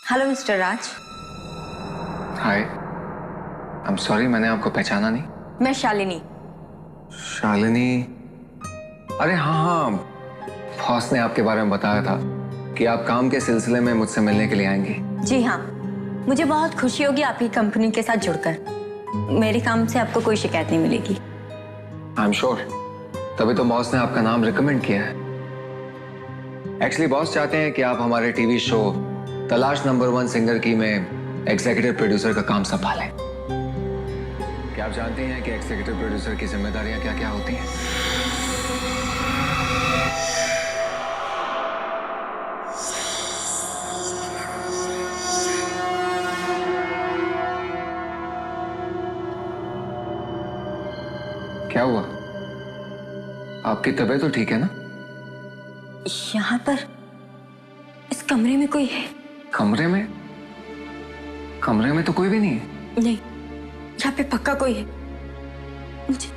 Hello mister Raj. Hi, I am sorry, मैंने आपको पहचाना नहीं। मैं शालिनी। शालिनी? अरे हाँ हाँ, बॉस ने आपके बारे में बताया था कि आप काम के सिलसिले में मुझसे मिलने के लिए आएंगी। जी हाँ, मुझे बहुत खुशी होगी आपकी कंपनी के साथ जुड़कर। मेरे काम से आपको कोई शिकायत नहीं मिलेगी। आई एम श्योर, तभी तो बॉस ने आपका नाम रिकमेंड किया है। एक्चुअली बॉस चाहते हैं कि आप हमारे टीवी शो तलाश नंबर 1 सिंगर की में एग्जीक्यूटिव प्रोड्यूसर का काम संभालें। क्या आप जानते हैं कि एग्जीक्यूटिव प्रोड्यूसर की जिम्मेदारियां क्या क्या होती हैं? क्या हुआ? आपकी तबीयत तो ठीक है ना? यहाँ पर इस कमरे में कोई है? कमरे में? कमरे में तो कोई भी नहीं है। नहीं, यहाँ पे पक्का कोई है। मुझे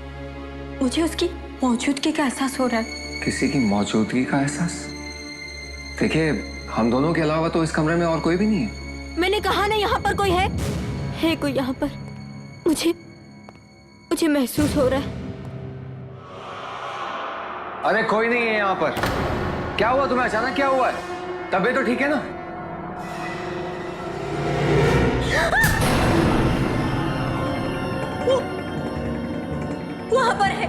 मुझे उसकी मौजूदगी का एहसास हो रहा है। किसी की मौजूदगी का एहसास? देखिए, हम दोनों के अलावा तो इस कमरे में और कोई भी नहीं है। मैंने कहा ना यहाँ पर कोई है। है कोई यहाँ पर। मुझे मुझे महसूस हो रहा है। अरे कोई नहीं है यहाँ पर। क्या हुआ तुम्हें? अचानक क्या हुआ है? तबीयत तो ठीक है ना? वहाँ पर है,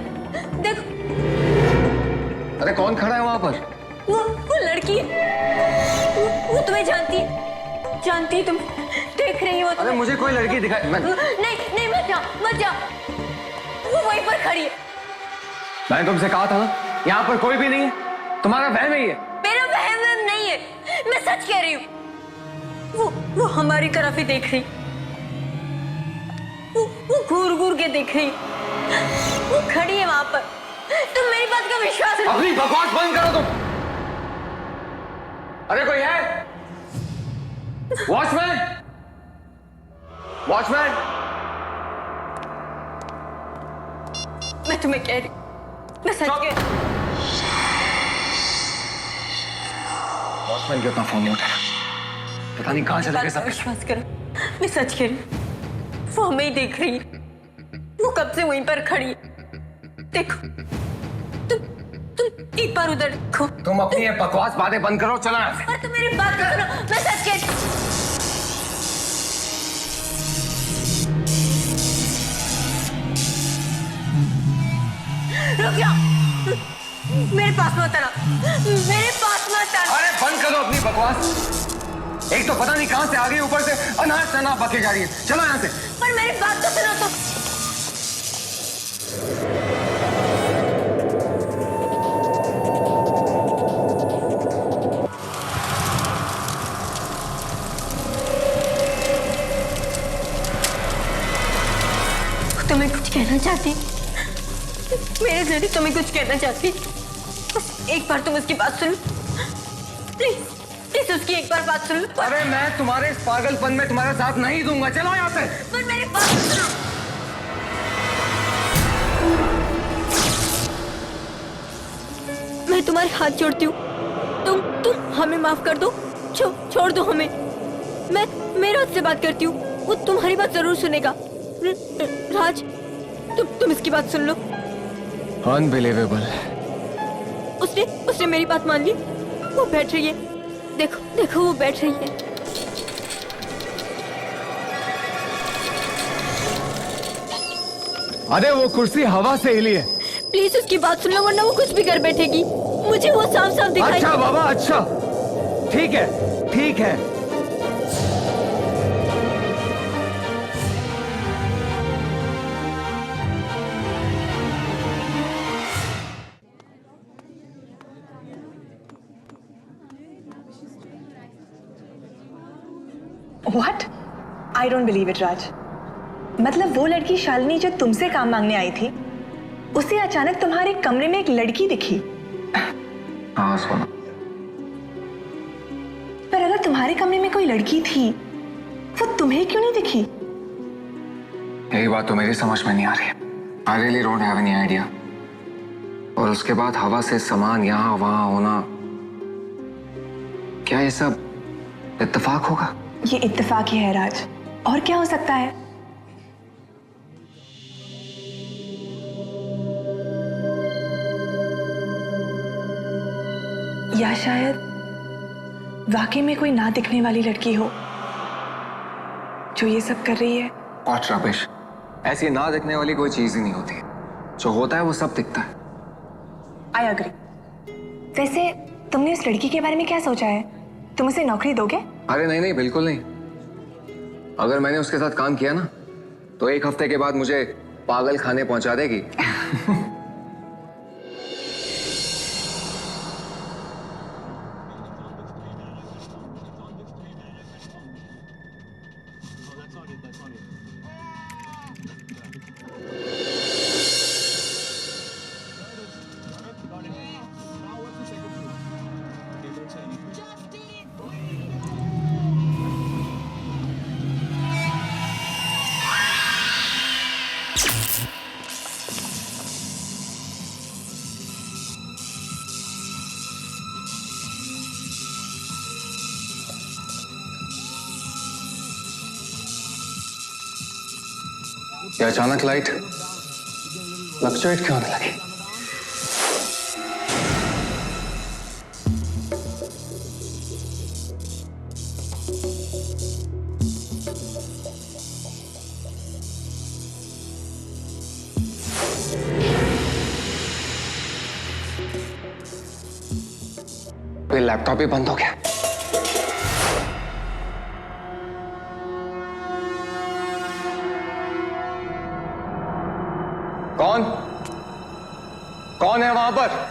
देखो। अरे कौन खड़ा है वहाँ पर? वो लड़की है। वो तुम्हें जानती है। जानती है, तुम देख रही हो। अरे मुझे कोई लड़की दिखाई नहीं नहीं, मत जाओ मत जाओ। वो वहीं पर खड़ी है। मैंने तुमसे कहा था ना, यहाँ पर कोई भी नहीं है। तुम्हारा वहम है ये। मेरा वहम नहीं है, मैं सच कह रही हूँ। वो हमारी तरफ ही देख रही। वो घूर घूर के देख रही। वो खड़ी है वहां पर। तुम मेरी बात का विश्वास करो। अपनी बकवास बंद करो तुम। अरे कोई है? वॉचमैन! वॉचमैन! मैं तुम्हें कह रही, मैं सच कह रही। वॉचमैन क्यों अपना फोन नहीं उठा रहा? पता नहीं कहाँ चले गए सब। विश्वास करो, मैं सच कह रही। वो हमें ही देख रही है। वो कब से वहीं पर खड़ी है। देखो, तुम एक बार उधर देखो। तुम अपनी ये बकवास बातें बंद करो, चलो यहाँ से। पर तुम मेरी बात करो, मैं सच कह रही। रुक जाओ, मेरे पास मत आना, मेरे पास मत आना। अरे बंद करो अपनी बकवास। एक तो पता नहीं कहां से आ गई, ऊपर से अनाज चना बके जा रही है। चलो यहाँ से। पर मेरी बात तो सुनो। तो तुम्हें कुछ कहना चाहती, मेरे जरिए तुम्हें कुछ कहना चाहती। बस एक बार तुम उसकी बात सुन, प्लीज प्लीज उसकी एक बार बात सुन। अरे मैं तुम्हारे इस पागलपन में तुम्हारा साथ नहीं दूंगा। चलो यहाँ से। पर मेरी बात सुनो। मैं तुम्हारे हाथ जोड़ती हूँ, तुम हमें माफ कर दो। छोड़ दो हमें। मैं मेरे हाथ से बात करती हूँ, वो तुम्हारी बात जरूर सुनेगा। राज, तुम इसकी बात सुन लो। अनबिलीवेबल। उसने मेरी बात मान ली। वो बैठ रही है, देखो देखो, वो बैठ रही है। अरे वो कुर्सी हवा से हिली है। प्लीज उसकी बात सुन लो, वरना वो कुछ भी कर बैठेगी। मुझे वो साफ साफ दिखाई। अच्छा बाबा, अच्छा, ठीक है ठीक है। What? I don't believe it, राज। मतलब वो लड़की शालिनी जो तुमसे काम मांगने आई थी, उसे अचानक तुम्हारे कमरे में एक लड़की दिखी। हाँ सोना। पर अगर तुम्हारे कमरे में कोई लड़की थी, वो तुम्हें क्यों नहीं दिखी? यही बात तो मेरी समझ में नहीं आ रही। I really don't have any idea। और उसके बाद हवा से सामान यहाँ वहां होना, क्या ये सब इत्तेफाक होगा? ये इत्तेफाक ही है राज, और क्या हो सकता है? या शायद वाकई में कोई ना दिखने वाली लड़की हो जो ये सब कर रही है। और रबिश, ऐसी ना दिखने वाली कोई चीज ही नहीं होती, जो होता है वो सब दिखता है। I agree. वैसे तुमने उस लड़की के बारे में क्या सोचा है? तुम उसे नौकरी दोगे? अरे नहीं नहीं, बिल्कुल नहीं। अगर मैंने उसके साथ काम किया ना, तो 1 हफ्ते के बाद मुझे पागल खाने पहुंचा देगी। ये अचानक लाइट फ्लक्चुएट क्यों होने लगी? ये लैपटॉप ही बंद हो गया। कौन कौन है वहां पर?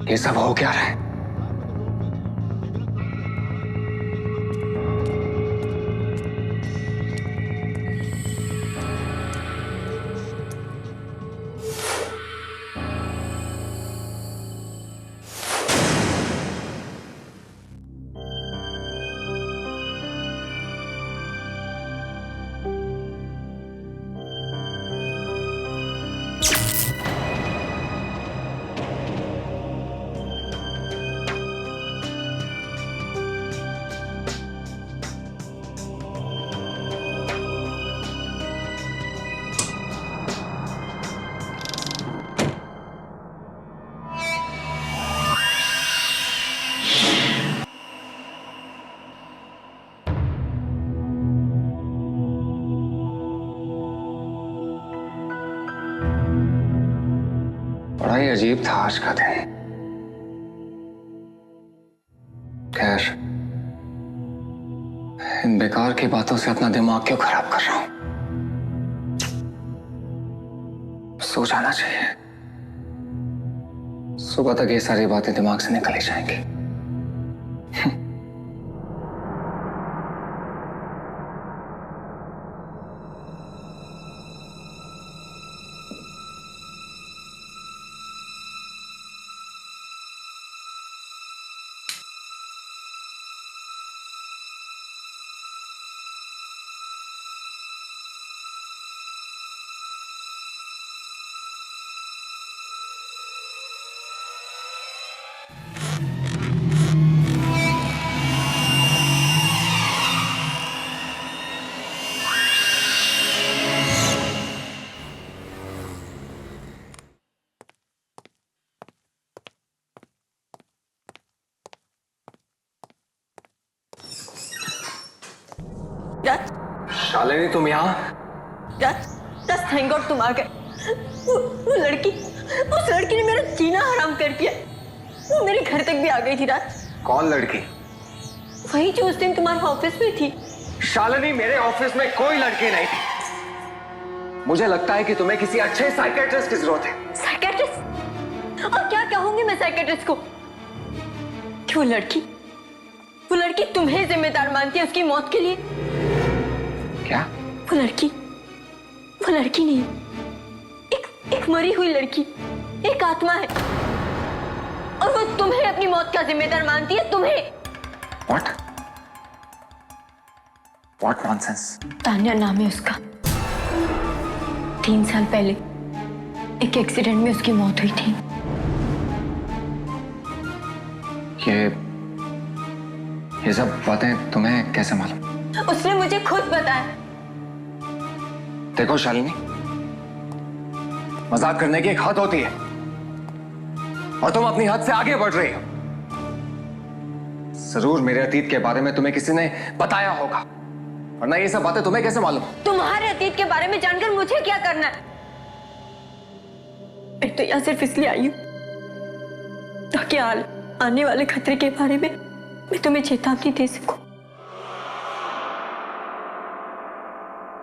ये सब हो क्या रहा है? बड़ा ही अजीब था आज का दिन। खैर, इन बेकार की बातों से अपना दिमाग क्यों खराब कर रहा हूं? सो जाना चाहिए। सुबह तक ये सारी बातें दिमाग से निकल ही जाएंगी। शालिनी, तुम यहाँ? थैंक गॉड तुम आ गए। वो लड़की, उस लड़की ने मेरा जीना हराम कर दिया। वो मेरे घर तक भी आ गई थी राज। कौन लड़की? वही जो उस दिन तुम्हारे ऑफिस में थी। शालिनी, मेरे ऑफिस में कोई लड़की नहीं थी। मुझे लगता है कि तुम्हें किसी अच्छे साइकियाट्रिस्ट की जरूरत है। साइकियाट्रिस्ट? और क्या कहूंगी मैं साइकेट्रिस्ट को कि वो लड़की तुम्हें जिम्मेदार मानती है उसकी मौत के लिए। क्या? वो लड़की नहीं, एक मरी हुई लड़की, एक आत्मा है, और वो तुम्हें अपनी मौत का जिम्मेदार मानती है, तुम्हें। What nonsense? तान्या नाम है उसका। 3 साल पहले एक एक्सीडेंट में उसकी मौत हुई थी। ये सब बातें तुम्हें कैसे मालूम? उसने मुझे खुद बताया। देखो शालिनी, मजाक करने की एक हद होती है और तुम अपनी हद से आगे बढ़ रही हो। जरूर मेरे अतीत के बारे में तुम्हें किसी ने बताया होगा, वरना ये सब बातें तुम्हें कैसे मालूम? तुम्हारे अतीत के बारे में जानकर मुझे क्या करना है? मैं तो यहाँ सिर्फ इसलिए आई हूँ ताकि आने वाले खतरे के बारे में मैं तुम्हें चेतावनी दे सकूं।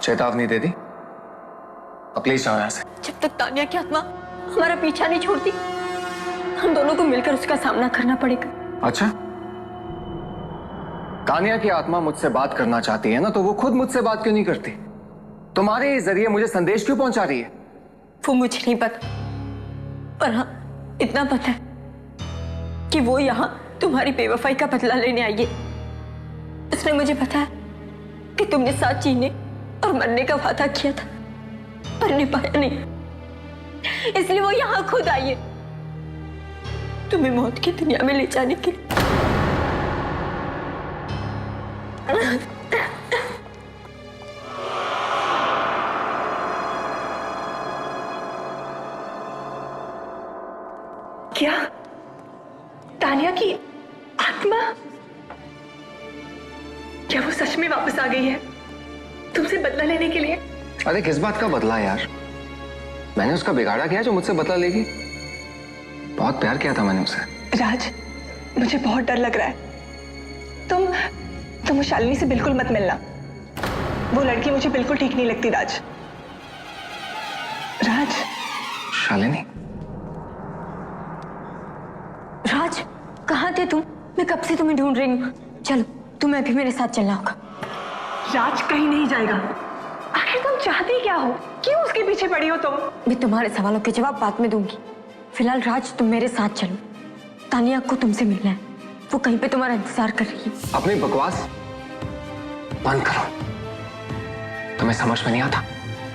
चेतावनी दे दी? अब प्लीज जाओ यहाँ से। जब तक तान्या की आत्मा हमारा पीछा नहीं छोड़ती, हम दोनों को मिलकर उसका सामना करना पड़ेगा। अच्छा, तान्या की आत्मा मुझसे बात करना चाहती है ना, तो वो खुद मुझसे बात क्यों नहीं करती? तुम्हारे जरिए मुझे संदेश क्यों पहुंचा रही है? वो मुझे नहीं पता, पर हाँ इतना पता है कि वो यहाँ तुम्हारी बेवफाई का बदला लेने आई है। उसने मुझे बताया कि तुमने साथ जीने और मरने का वादा किया था, पर निभाया नहीं, इसलिए वो यहाँ खुद आई है तुम्हें मौत की दुनिया में ले जाने के लिए। क्या तान्या की आत्मा, क्या वो सच में वापस आ गई है तुमसे बदला लेने के लिए? अरे किस बात का बदला यार? मैंने उसका बिगाड़ा किया जो मुझसे बदला लेगी? बहुत प्यार किया था मैंने उसे। राज, मुझे बहुत डर लग रहा है। तुम शालिनी से बिल्कुल मत मिलना। वो लड़की मुझे बिल्कुल ठीक नहीं लगती राज। शालिनी? राज, कहाँ थे तुम? मैं कब से तुम्हें ढूंढ रही हूँ। चलो, तुम्हें अभी मेरे साथ चलना होगा। राज कहीं नहीं जाएगा। आखिर तुम चाहती क्या हो? क्यों उसके पीछे पड़ी हो तुम? मैं तुम्हारे सवालों के जवाब बाद में दूंगी। फिलहाल राज, तुम मेरे साथ चलो। तानिया को तुमसे मिलना है, वो कहीं पे तुम्हारा इंतजार कर रही है। अपनी बकवास बंद करो। तुम्हें समझ में नहीं आता?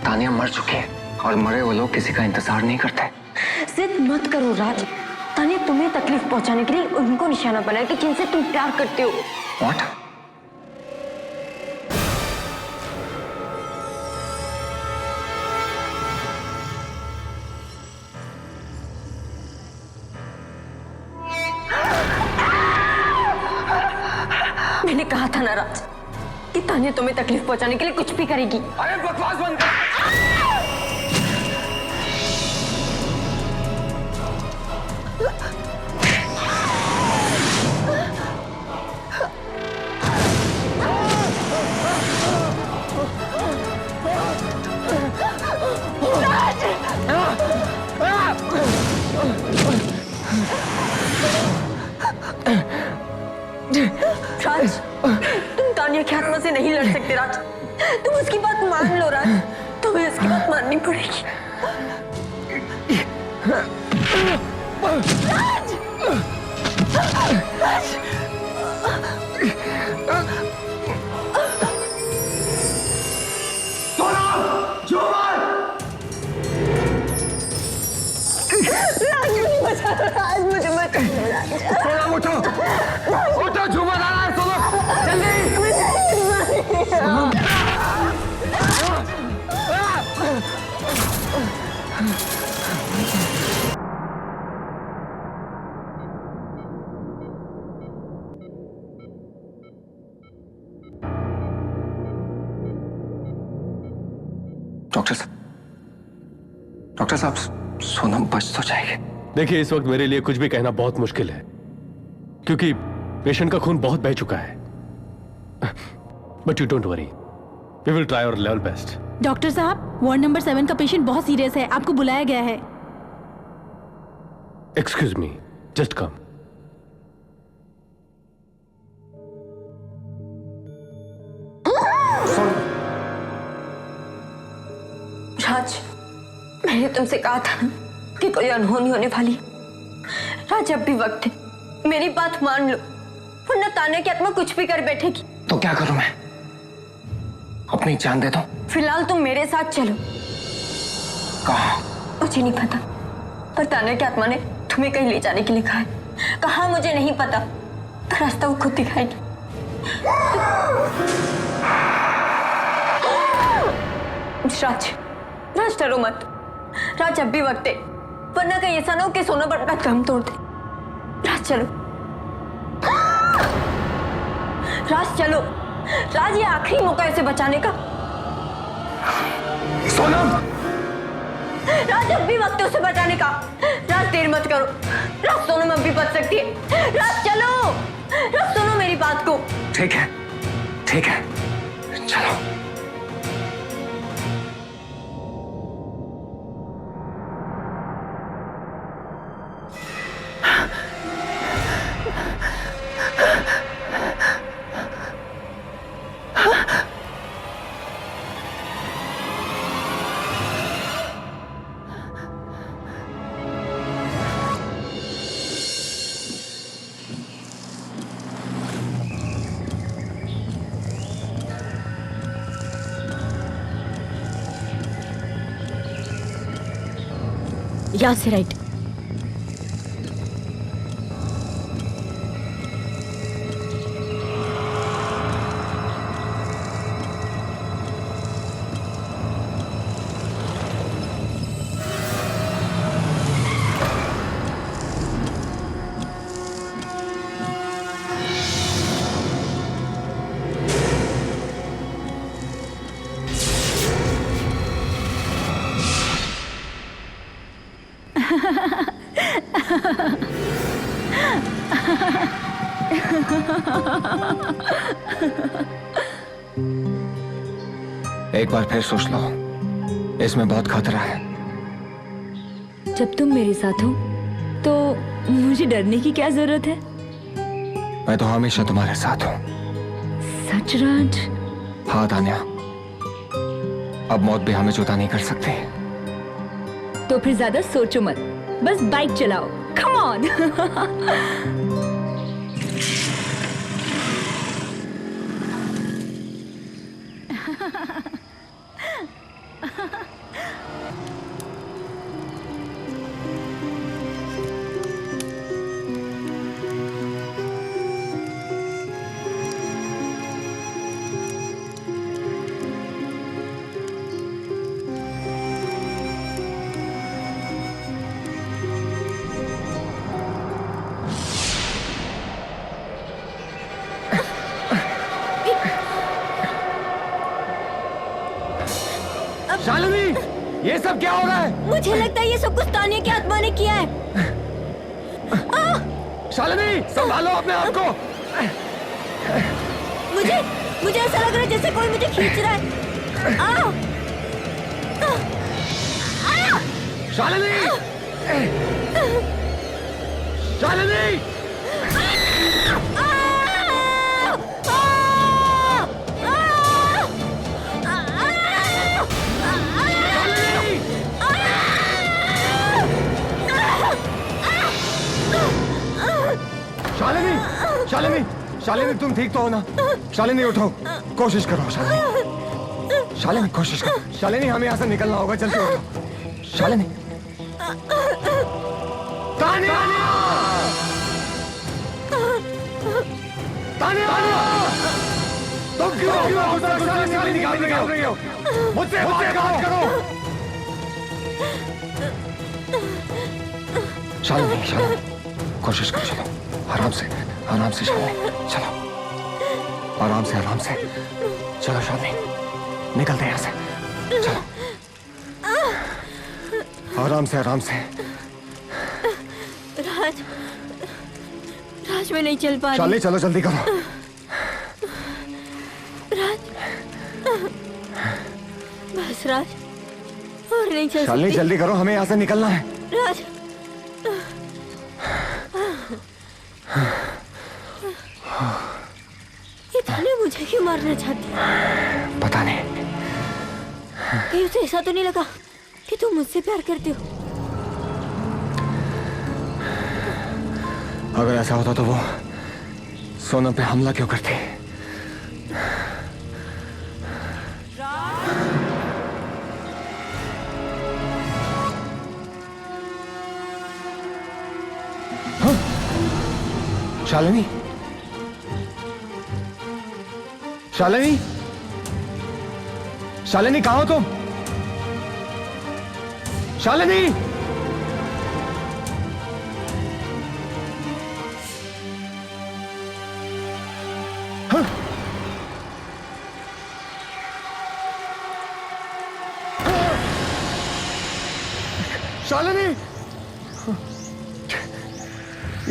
तानिया मर चुकी है और मरे हुए लोग किसी का इंतजार नहीं करते। जिद मत करो राज। तानिया तुम्हें तकलीफ पहुंचाने के लिए उनको निशाना बनाया कि जिनसे तुम प्यार करते हो। What? मैंने कहा था ना राज कि तानिया तुम्हें तकलीफ पहुंचाने के लिए कुछ भी करेगी। अरे बकवास बंद कर। राज, तुम तानिया की आत्मा से नहीं लड़ सकते राज। तुम उसकी बात मान लो राज, तुम्हें उसकी बात माननी पड़ेगी। राज! राज! राज, मुझे बचा लो राज। उठो, उठो, झूमर आ रहा है, सुनो, जल्दी। डॉक्टर साहब, सोनम बच तो जाएगी। देखिए, इस वक्त मेरे लिए कुछ भी कहना बहुत मुश्किल है, क्योंकि पेशेंट का खून बहुत बह चुका है। But you don't worry, we will try our level best. Doctor साहब, वार्ड नंबर 7 का पेशेंट बहुत सीरियस है, आपको बुलाया गया है। Excuse me, just come. राज, मैंने तुमसे कहा था ना कि कोई अनहोनी होने वाली है। राज, अब भी वक्त है, मेरी बात मान लो, वरना तान्या की आत्मा कुछ भी कर बैठेगी। तो क्या करूं मैं? अपनी जान दे दो? फिलहाल तुम मेरे साथ चलो। कहाँ? मुझे नहीं पता, पर तान्या की आत्मा ने तुम्हें कहीं ले जाने के लिए कहा है। कहाँ मुझे नहीं पता, पर रास्ता वो खुद दिखाएगी। राज, राज डरो मत। राज, अब भी वक्त है, वरना कहीं ऐसा ना हो कि सोना बड़ा दम तोड़ दे। राज चलो, राज चलो। राज, ये आखिरी मौका है इसे बचाने का। सोनम! राज, अब भी वक्त है उसे बचाने का। राज, देर मत करो। राज, सोनम अब भी बच सकती है। राज चलो, राज सुनो मेरी बात को। ठीक है, ठीक है, चलो। यहाँ से राइट। एक बार फिर सोच लो, इसमें बहुत खतरा है। जब तुम मेरे साथ हो तो मुझे डरने की क्या जरूरत है? मैं तो हमेशा तुम्हारे साथ हूँ। सच राज? हाँ तान्या, अब मौत भी हमें जुदा नहीं कर सकती। तो फिर ज्यादा सोचो मत, बस बाइक चलाओ। Come on. शालिनी, ये सब क्या हो रहा है? मुझे लगता है ये सब कुछ तान्या की आत्मा ने किया है। शालिनी, संभालो अपने आप को। मुझे ऐसा लग रहा है जैसे कोई मुझे खींच रहा है। शालिनी! शालिनी! शालिनी! शालिनी! शालिनी, तुम ठीक तो हो ना? शालिनी उठो, कोशिश करो। शालिनी, शालिनी कोशिश करो। शालिनी, हमें यहाँ से निकलना होगा, जल्दी उठो। शालिनी! तान्या! तान्या! तुम क्यों शालिनी निकाल रही हो? मुझसे बात करो। शालिनी, शालिनी, कोशिश करो, चलो। आराम से शालिनी, चलो। आराम से चलो शालिनी, निकलते हैं यहाँ से। चलो, आराम से। राज, मैं नहीं चल पा रही। शालिनी, चलो जल्दी करो। बस राज, और नहीं चल शालिनी, सकती। जल्दी करो, हमें यहाँ से निकलना है। राज, ये तानिया मुझे क्यों मारना चाहती है? पता नहीं। कहीं उसे ऐसा तो नहीं लगा कि तुम मुझसे प्यार करते हो? अगर ऐसा होता तो वो सोनम पे हमला क्यों करती? हाँ? शालिनी, शालिनी, शालिनी कहाँ हो तुम? शालिनी, हाँ? शालिनी,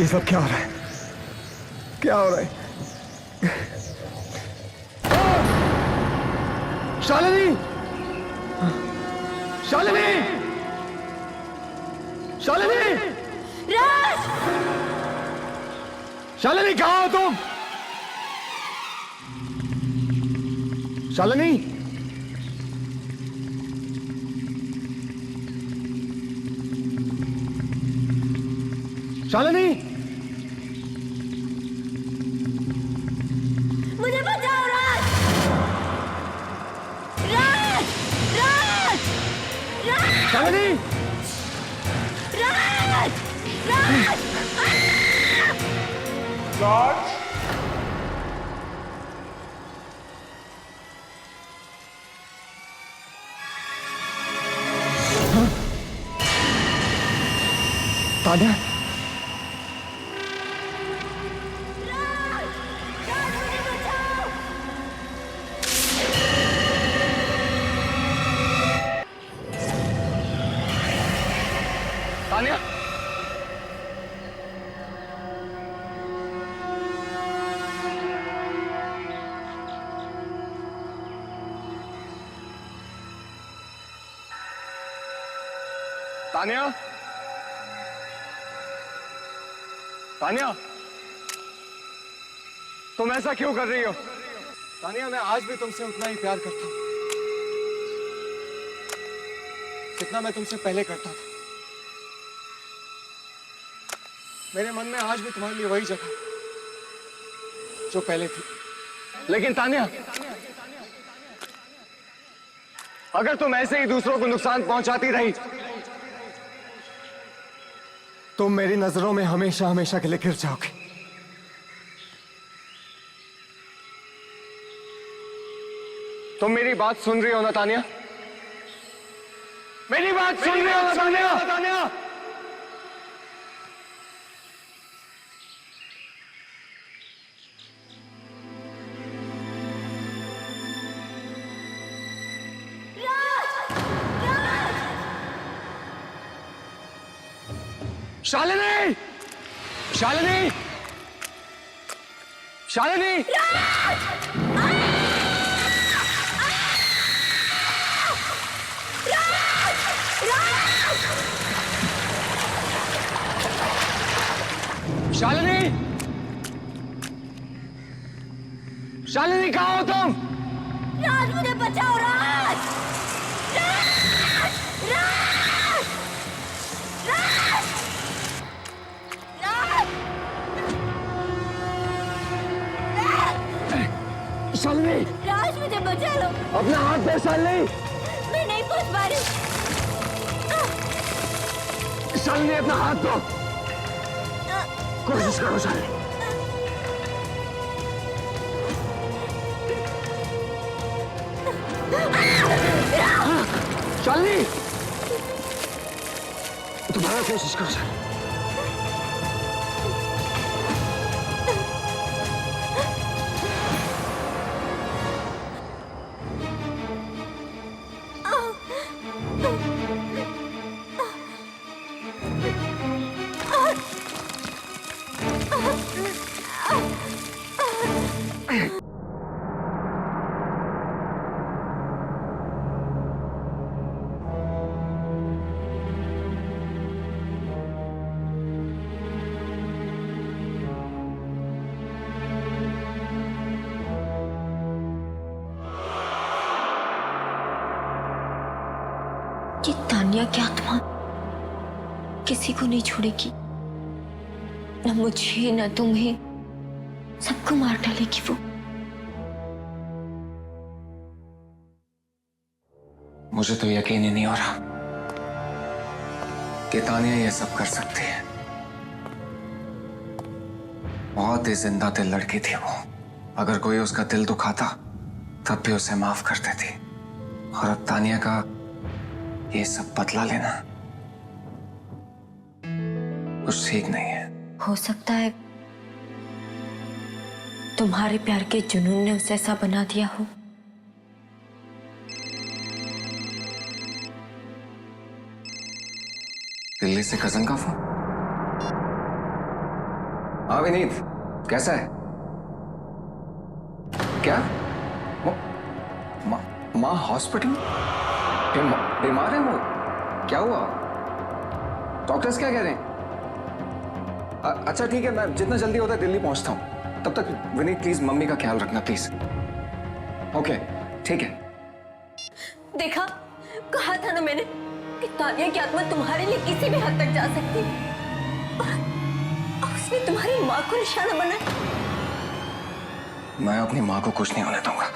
ये सब क्या हो रहा है? क्या हो रहा है? शालिनी, शालिनी, शालिनी, राज! शालिनी कहाँ हो तुम? शालिनी, शालिनी, मुझे बचाओ राज! राज! राज! राज! शालिनी, राज! राज! तान्या, राज, मुझे बचाओ! तान्या, तान्या, तान्या, तुम ऐसा क्यों कर रही हो? तान्या, मैं आज भी तुमसे उतना ही प्यार करता हूं जितना मैं तुमसे पहले करता था। मेरे मन में आज भी तुम्हारे लिए वही जगह जो पहले थी। लेकिन तान्या, अगर तुम ऐसे ही दूसरों को नुकसान पहुंचाती रही तुम मेरी नजरों में हमेशा हमेशा के लिए गिर जाओगे। तुम मेरी बात सुन रही हो ना तान्या? मेरी बात सुन रही हो ना तान्या? शालिनी, शालिनी, शालिनी, शालिनी, शालिनी कहाँ हो तुम? राज, मुझे बचाओ राज! राज! राज! राज! राज! शालिनी, राज, मुझे बचा लो! अपना हाथ दे शालिनी। मैं नहीं पहुंच पा रही। शालिनी, अपना हाथ दो। कोशिश करो शालिनी। शालिनी, दोबारा कोशिश करो शालिनी। कि तानिया की आत्मा किसी को नहीं छोड़ेगी, न मुझे न तुम्हें, सबको मार डालेगी वो। मुझे तो यकीन ही नहीं हो रहा कि तानिया ये सब कर सकती है। बहुत ही जिंदा दिल लड़की थी वो। अगर कोई उसका दिल दुखाता तब भी उसे माफ कर देती। और अब तानिया का ये सब बदला लेना कुछ ठीक नहीं है। हो सकता है तुम्हारे प्यार के जुनून ने उसे ऐसा बना दिया हो। दिल्ली से कजन का फोन। हाँ विनीत, कैसा है? क्या माँ हॉस्पिटल बीमार है वो? क्या हुआ? डॉक्टर्स क्या कह रहे हैं? अच्छा ठीक है, मैं जितना जल्दी होता है दिल्ली पहुंचता हूं। तब तक विनीत प्लीज मम्मी का ख्याल रखना प्लीज। ओके ठीक है। देखा, कहा था ना मैंने कि तानिया की आत्मा तुम्हारे लिए किसी भी हद तक जा सकती है। और उसने तुम्हारी माँ को निशाना बनाया। मैं अपनी माँ को कुछ नहीं होने दूंगा।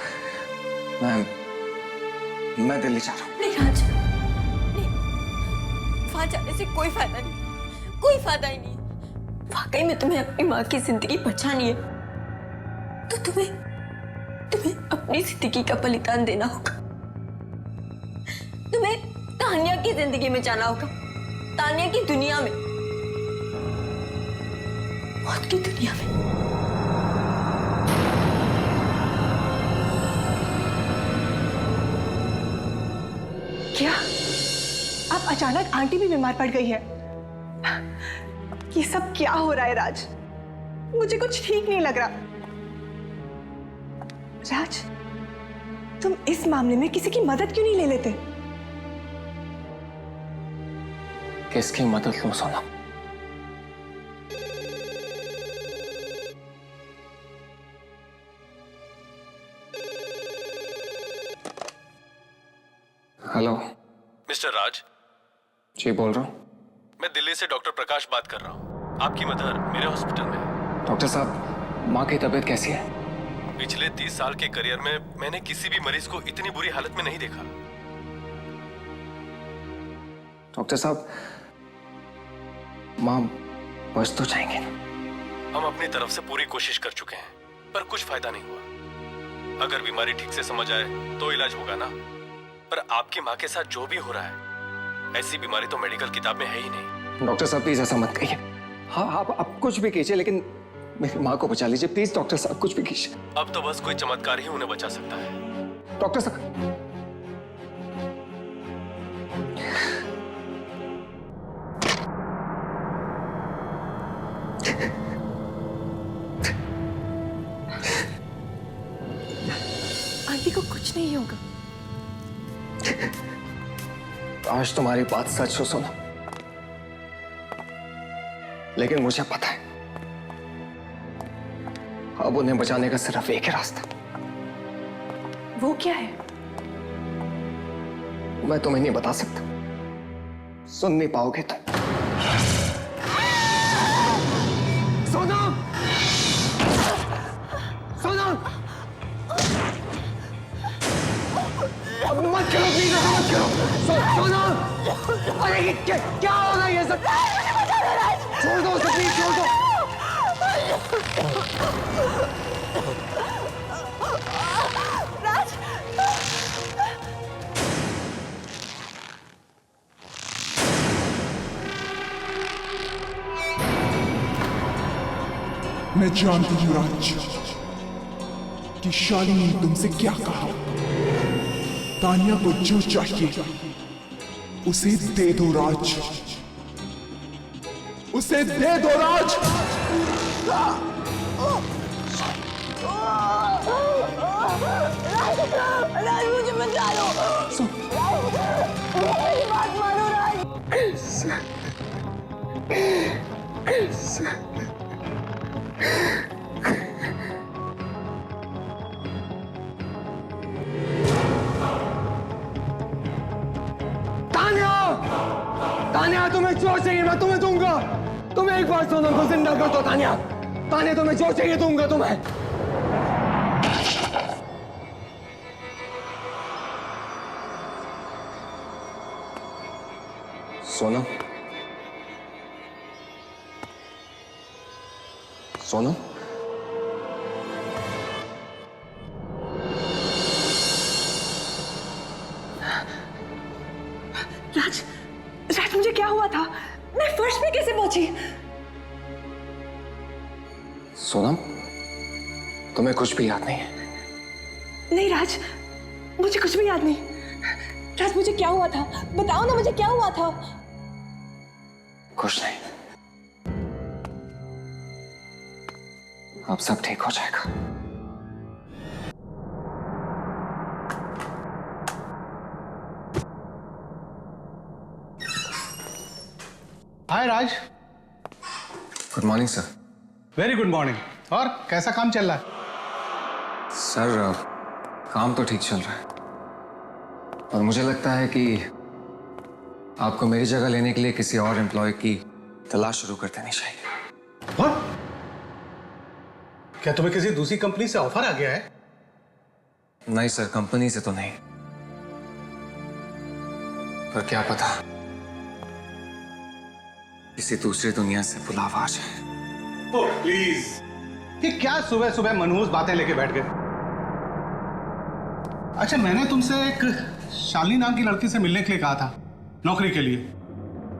मैं दिल्ली जा रहा हूँ। नहीं राज, नहीं, वहां जाने से कोई फायदा नहीं, कोई फायदा ही नहीं। वाकई में तुम्हें अपनी माँ की जिंदगी बचानी है तो तुम्हें अपनी जिंदगी का बलिदान देना होगा। तुम्हें तानिया की जिंदगी में जाना होगा, तानिया की दुनिया में, मौत की दुनिया में। क्या अब अचानक आंटी भी बीमार पड़ गई है? ये सब क्या हो रहा है राज? मुझे कुछ ठीक नहीं लग रहा। राज, तुम इस मामले में किसी की मदद क्यों नहीं ले लेते? किसकी मदद लूं सोना? हेलो मिस्टर राज, जी बोल रहा हूँ। मैं दिल्ली से डॉक्टर प्रकाश बात कर रहा हूँ। आपकी मदर मेरे हॉस्पिटल में है। डॉक्टर साहब, माँ की तबीयत कैसी है? पिछले 30 साल के करियर में मैंने किसी भी मरीज को इतनी बुरी हालत में नहीं देखा। डॉक्टर साहब, माँ बच तो जाएंगे ना? हम अपनी तरफ से पूरी कोशिश कर चुके हैं, पर कुछ फायदा नहीं हुआ। अगर बीमारी ठीक से समझ आए तो इलाज होगा ना। पर आपकी माँ के साथ जो भी हो रहा है, ऐसी बीमारी तो मेडिकल किताब में है ही नहीं। डॉक्टर साहब प्लीज ऐसा मत कहिए। हाँ आप कुछ भी कीजिए, लेकिन मेरी माँ को बचा लीजिए प्लीज। डॉक्टर साहब कुछ भी कीजिए। अब तो बस कोई चमत्कार ही उन्हें बचा सकता है। डॉक्टर साहब, आंटी को कुछ नहीं होगा। आज तुम्हारी बात सच हो सोना, लेकिन मुझे पता है अब उन्हें बचाने का सिर्फ एक ही रास्ता। वो क्या है? मैं तुम्हें नहीं बता सकता, सुन नहीं पाओगे तुम। सोना, सोना, अब मत करो प्लीज, मत करो। सोना, अरे क्या हो रहा है ये सब? छोड़ दो उसे प्लीज, छोड़ दो। मैं जानती हूँ राज कि शालिनी ने तुमसे क्या कहा। तानिया को जो चाहिए उसे दे दो राज, उसे दे दो राज। राज मुझे बचा लो। मेरी बात मानो राज। तान्या! तान्या तुम्हें जो चाहिए मैं तुम्हें दूंगा। तुम एक बार सोनम को जिंदा कर दो तान्या। तान्या तुम्हें जो चाहिए दूंगा तुम्हें। सोनम, सोनम, राज, राज मुझे क्या हुआ था? मैं फर्श पे कैसे पहुंची? सोनम, तुम्हें कुछ भी याद नहीं है? नहीं राज, मुझे कुछ भी याद नहीं। राज मुझे क्या हुआ था? बताओ ना मुझे क्या हुआ था? कुछ नहीं, अब सब ठीक हो जाएगा। Hi Raj. Good morning sir. Very good morning. और कैसा काम चल रहा है? सर काम तो ठीक चल रहा है, और मुझे लगता है कि आपको मेरी जगह लेने के लिए किसी और एम्प्लॉय की तलाश शुरू कर देनी चाहिए। What? क्या तुम्हें किसी दूसरी कंपनी से ऑफर आ गया है? नहीं सर, कंपनी से तो नहीं, पर क्या पता किसी दूसरी दुनिया से बुलावा आ जाए। ओह प्लीज, ये क्या सुबह सुबह मनहूस बातें लेके बैठ गए? अच्छा, मैंने तुमसे एक शालिनी नाम की लड़की से मिलने के लिए कहा था नौकरी के लिए।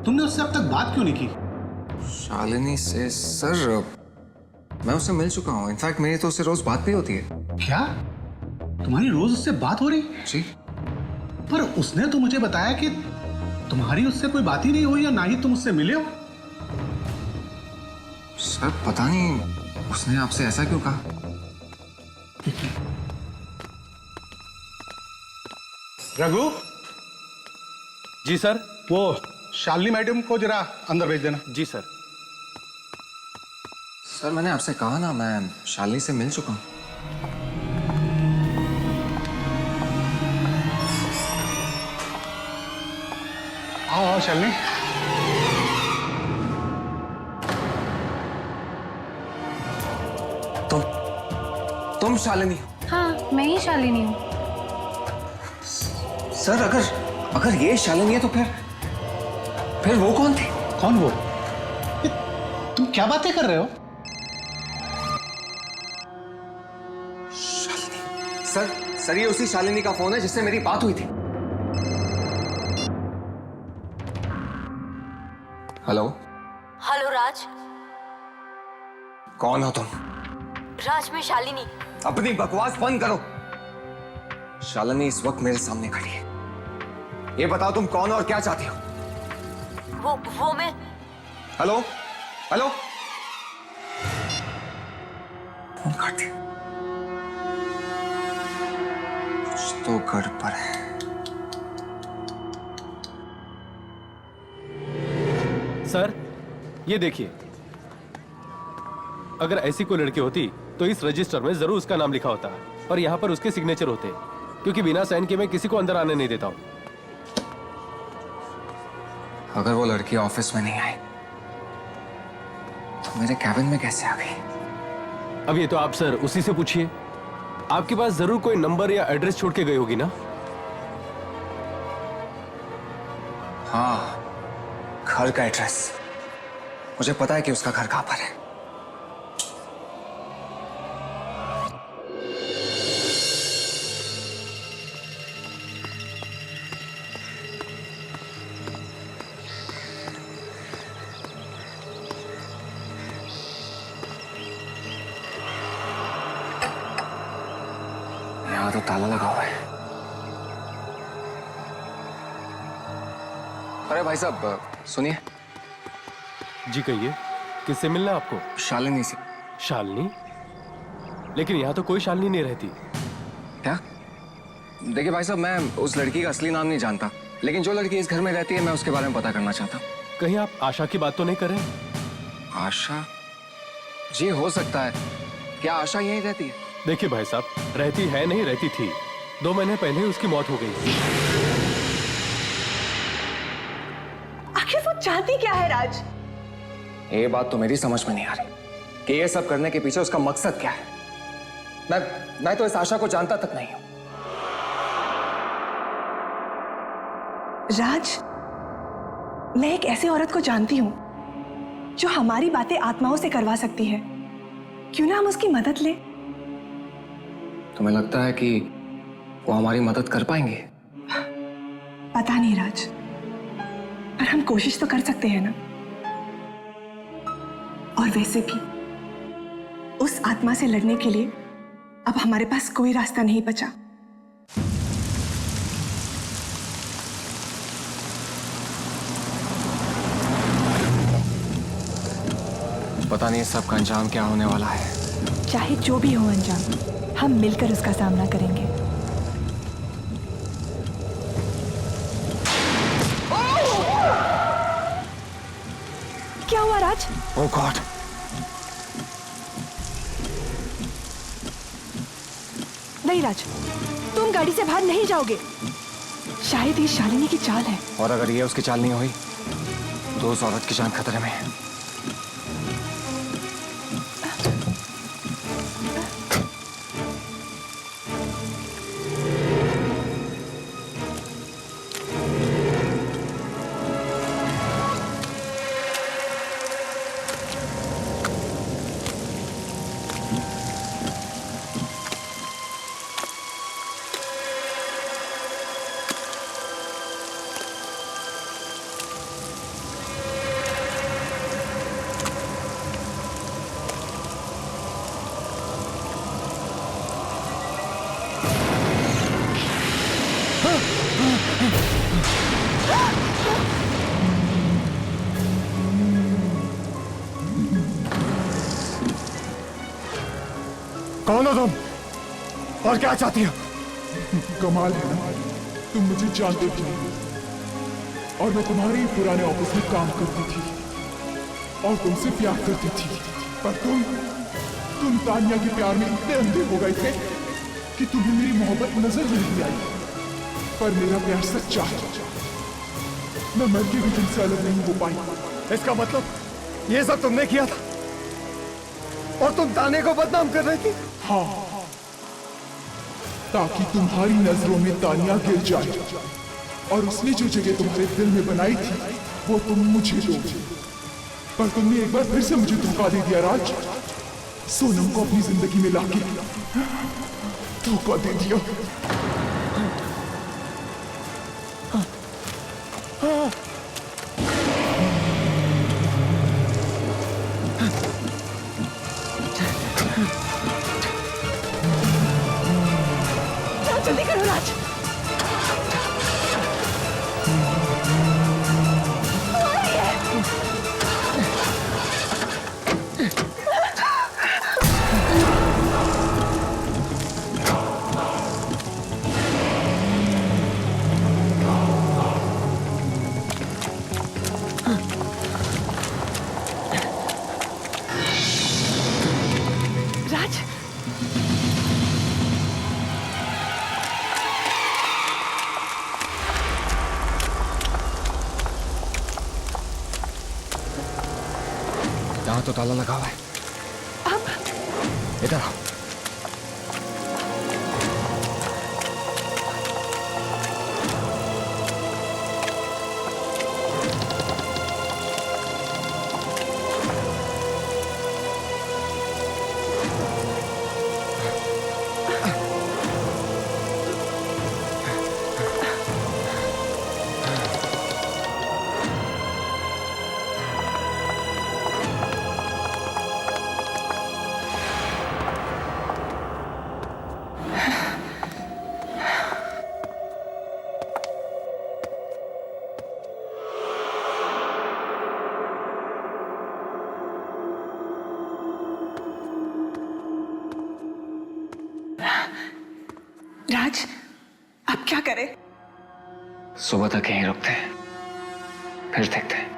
तुमने उससे अब तक बात क्यों नहीं की? शालिनी से? सर मैं उससे मिल चुका हूँ। इनफैक्ट मेरी तो उससे रोज बात भी होती है। क्या तुम्हारी रोज उससे बात हो रही? जी। पर उसने तो मुझे बताया कि तुम्हारी उससे कोई बात ही नहीं हुई, या ना ही तुम उससे मिले हो। सर पता नहीं उसने आपसे ऐसा क्यों कहा। रघु, जी सर। वो शालिनी मैडम को जरा अंदर भेज देना। जी सर। सर मैंने आपसे कहा ना, मैं शालिनी से मिल चुका हूँ। आओ आओ शालिनी। तुम शालिनी? हाँ, मैं ही शालिनी हूँ। सर अगर ये शालिनी है तो फिर वो कौन थी? कौन वो? तुम क्या बातें कर रहे हो? शालिनी? सर ये उसी शालिनी का फोन है जिससे मेरी बात हुई थी। हेलो। हेलो राज। कौन हो तुम? राज मैं शालिनी। अपनी बकवास बंद करो। शालिनी इस वक्त मेरे सामने खड़ी है। ये बताओ तुम कौन हो और क्या चाहती हो? वो मैं। Hello hello. फोन काट दिया। कुछ तो गड़बड़ है। सर ये देखिए, अगर ऐसी कोई लड़की होती तो इस रजिस्टर में जरूर उसका नाम लिखा होता, और यहाँ पर उसके सिग्नेचर होते, क्योंकि बिना साइन के मैं किसी को अंदर आने नहीं देता हूँ। अगर वो लड़की ऑफिस में नहीं आई तो मेरे कैबिन में कैसे आ गई? अब ये तो आप सर उसी से पूछिए। आपके पास जरूर कोई नंबर या एड्रेस छोड़ के गई होगी ना? हाँ, घर का एड्रेस। मुझे पता है कि उसका घर कहां पर है। यहाँ तो ताला लगा हुआ है। अरे भाई साहब सुनिए। जी कहिए, किससे मिलना है आपको? शालिनी से। शालिनी? लेकिन यहाँ तो कोई शालिनी नहीं रहती। क्या? देखिए भाई साहब, मैं उस लड़की का असली नाम नहीं जानता, लेकिन जो लड़की इस घर में रहती है मैं उसके बारे में पता करना चाहता हूँ। कहीं आप आशा की बात तो नहीं कर रहे? आशा? जी हो सकता है। क्या आशा यहीं रहती है? देखिए भाई साहब, रहती है नहीं, रहती थी। 2 महीने पहले ही उसकी मौत हो गई। आखिर वो चाहती क्या है राज? ये बात तो मेरी समझ में नहीं आ रही कि ये सब करने के पीछे उसका मकसद क्या है। मैं तो इस आशा को जानता तक नहीं हूं। राज, मैं एक ऐसी औरत को जानती हूं जो हमारी बातें आत्माओं से करवा सकती है। क्यों ना हम उसकी मदद लें? तुम्हें लगता है कि वो हमारी मदद कर पाएंगे? पता नहीं राज, पर हम कोशिश तो कर सकते हैं ना। और वैसे भी उस आत्मा से लड़ने के लिए अब हमारे पास कोई रास्ता नहीं बचा। पता नहीं सब का अंजाम क्या होने वाला है। चाहे जो भी हो अंजाम, हम मिलकर उसका सामना करेंगे। क्या हुआ राज? ओह गॉड! नहीं राज, तुम गाड़ी से बाहर नहीं जाओगे। शायद ये शालिनी की चाल है। और अगर ये उसकी चाल नहीं हुई तो उस औरत की जान खतरे में है। कौन हो तुम और क्या चाहती हो? कमाल है ना, तुम मुझे जानते भी नहीं और मैं तुम्हारे ही पुराने ऑफिस में काम करती थी और तुमसे प्यार करती थी। पर तुम तानिया के प्यार में इतने अंधे हो गए थे कि तुम्हें मेरी मोहब्बत नजर भी नहीं आई। पर मेरा प्यार सच्चा है, मैं मर के भी तुमसे अलग नहीं हो पाई। इसका मतलब ये सब तुमने किया था और तुम ताने को बदनाम कर रही थी? हाँ, ताकि तुम्हारी नजरों में तानिया गिर जाए और उसने जो जगह तुम्हारे दिल में बनाई थी वो तुम मुझे दो। पर तुमने एक बार फिर से मुझे धोखा दे दिया राज। सोनम को अपनी जिंदगी में लाके धोखा दे दिया। जल्दी करो राज। राज, यहाँ तो ताला लगा हुआ है। अब इधर आओ। राज, अब क्या करें? सुबह तक यहीं रुकते हैं, फिर देखते हैं।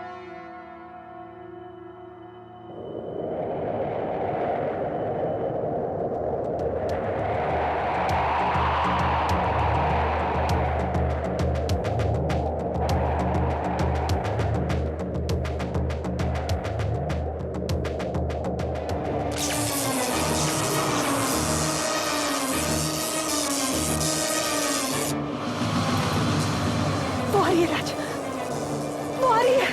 वो आ रही है।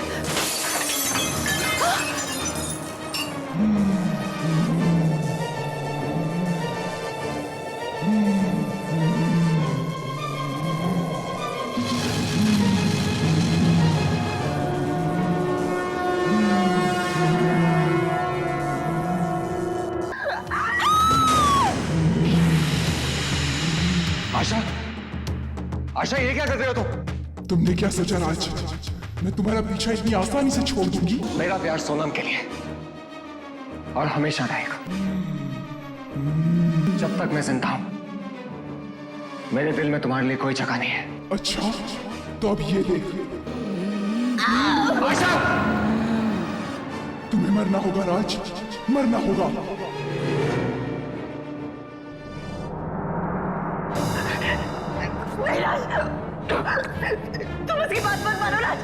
आशा, आशा ये क्या कर रहे हो तुम? तुमने क्या सोचा राज, मैं तुम्हारा पीछा इतनी आसानी से छोड़ दूंगी? मेरा प्यार सोनम के लिए और हमेशा रहेगा। जब तक मैं जिंदा हूं, मेरे दिल में तुम्हारे लिए कोई जगह नहीं है। अच्छा, तो अब ये देख, आशा! तुम्हें मरना होगा राज, मरना होगा। नहीं राज, तुम उसकी बात मत मानो राज।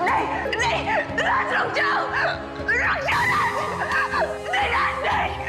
नहीं नहीं राज, रुक जाओ, रुक जाओ राज। नहीं राज, नहीं नहीं।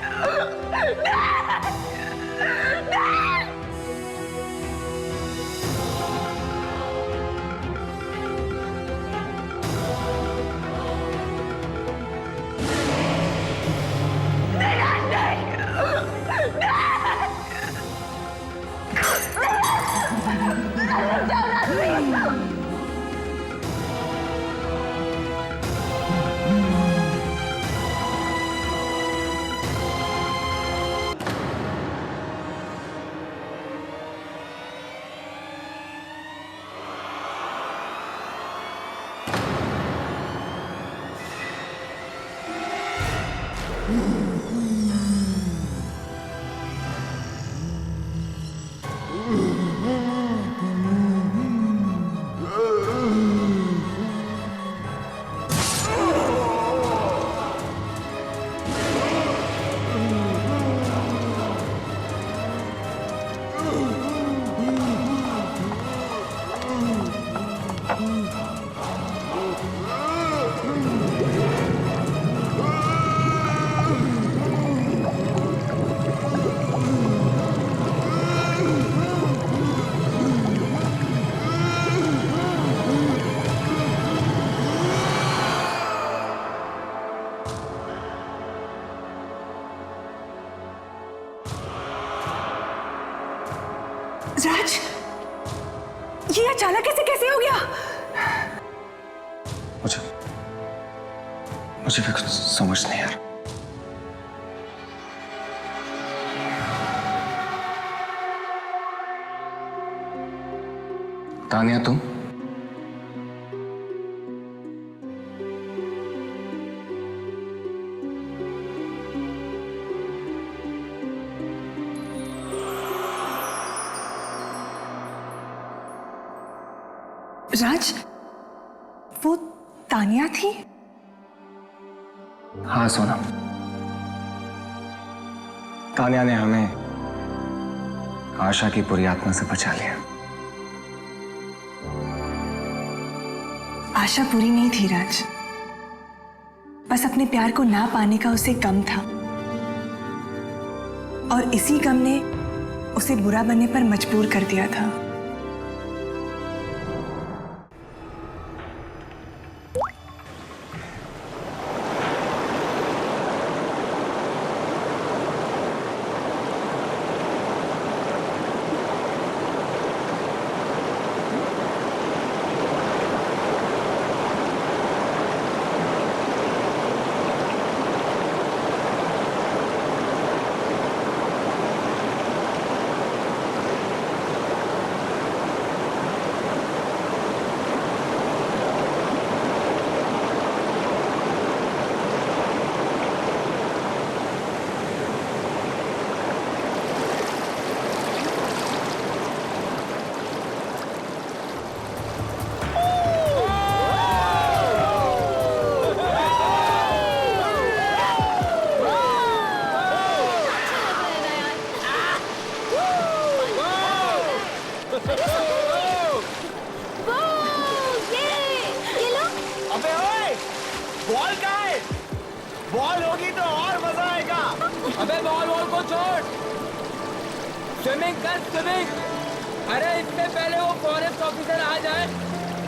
राज, ये अचानक कैसे हो गया? मुझे भी कुछ समझ नहीं आ रहा। तानिया, तुम? राज, वो तानिया थी? हाँ सोनम, तानिया ने हमें आशा की बुरी आत्मा से बचा लिया। आशा बुरी नहीं थी राज, बस अपने प्यार को ना पाने का उसे गम था, और इसी गम ने उसे बुरा बनने पर मजबूर कर दिया था। बॉल कहाँ है? बॉल होगी तो और मजा आएगा। अबे बॉल को छोड़, स्विमिंग कर स्विमिंग। अरे इससे पहले वो फॉरेस्ट ऑफिसर आ जाए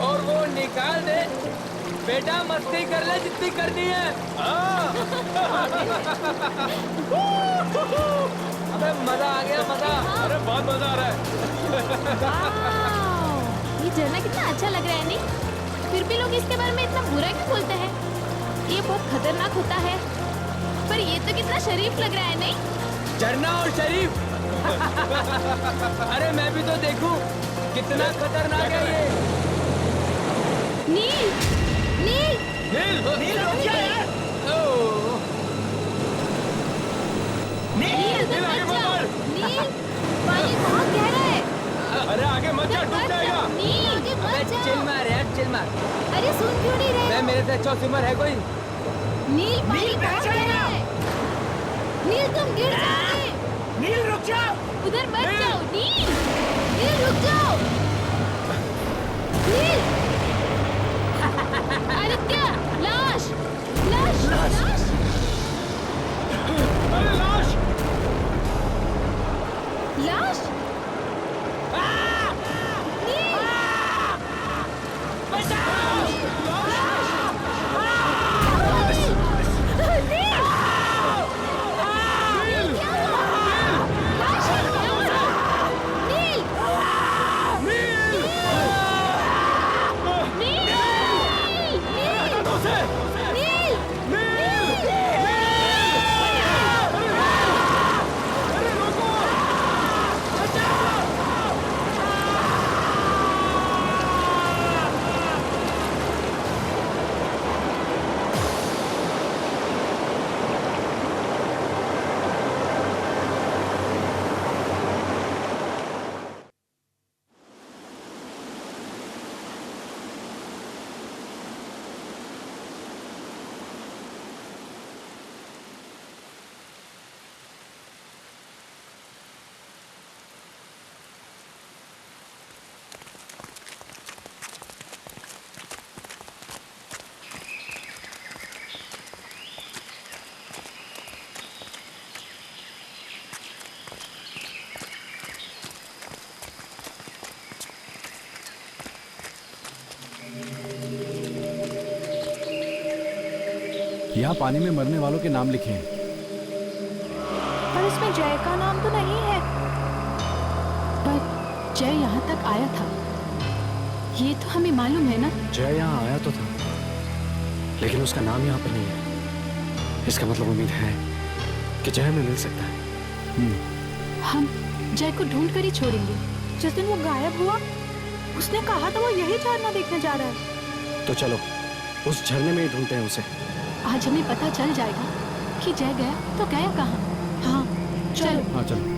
और वो निकाल दे। बेटा मस्ती कर ले जितनी करनी है। अबे मजा आ गया मजा। अरे बहुत मजा आ रहा है। ये झरना कितना अच्छा लग रहा है नहीं? फिर भी लोग इसके बारे में इतना बुरा क्यों बोलते हैं? ये बहुत खतरनाक होता है, पर ये तो कितना शरीफ लग रहा है नहीं? झरना और शरीफ। अरे मैं भी तो देखूं कितना खतरनाक है ये। नील, नील, नील रुक जा यार। नील नील आगे मत बढ़। नील, पानी बहुत गहरा है। अरे आगे मत जा, डूब जाएगा। नील, आगे अबे मत चिल जाओ। मार यार चिल मार। अरे सुन क्यों नहीं रहे? मैं मेरे से अच्छा स्विमर है कोई? नील, पानी बहुत गहरा है। नील तुम गिर जाओगे। नील रुक जा। उधर मत जाओ नील। नील रुक जाओ। नील। आदित्य, लाश, लाश, लाश। अरे लाश। लाश। नील। बचाओ। लाश। नील। नील क्या हुआ? लाश है क्या हुआ? नील। नील। नील। यहाँ पानी में मरने वालों के नाम लिखे हैं। पर इसमें जय का नाम तो नहीं है। पर जय यहाँ तक आया था, ये तो हमें मालूम है ना। जय यहाँ आया तो था, लेकिन उसका नाम यहाँ पर नहीं है। इसका मतलब उम्मीद है कि जय हमें मिल सकता है। हम जय को ढूंढ कर ही छोड़ेंगे। जिस दिन वो गायब हुआ, उसने कहा था वो यही झरना देखने जा रहा है। तो चलो उस झरने में ही ढूंढते हैं उसे। आज हमें पता चल जाएगा कि जय गया तो गया कहाँ। हाँ चलो। हाँ चलो।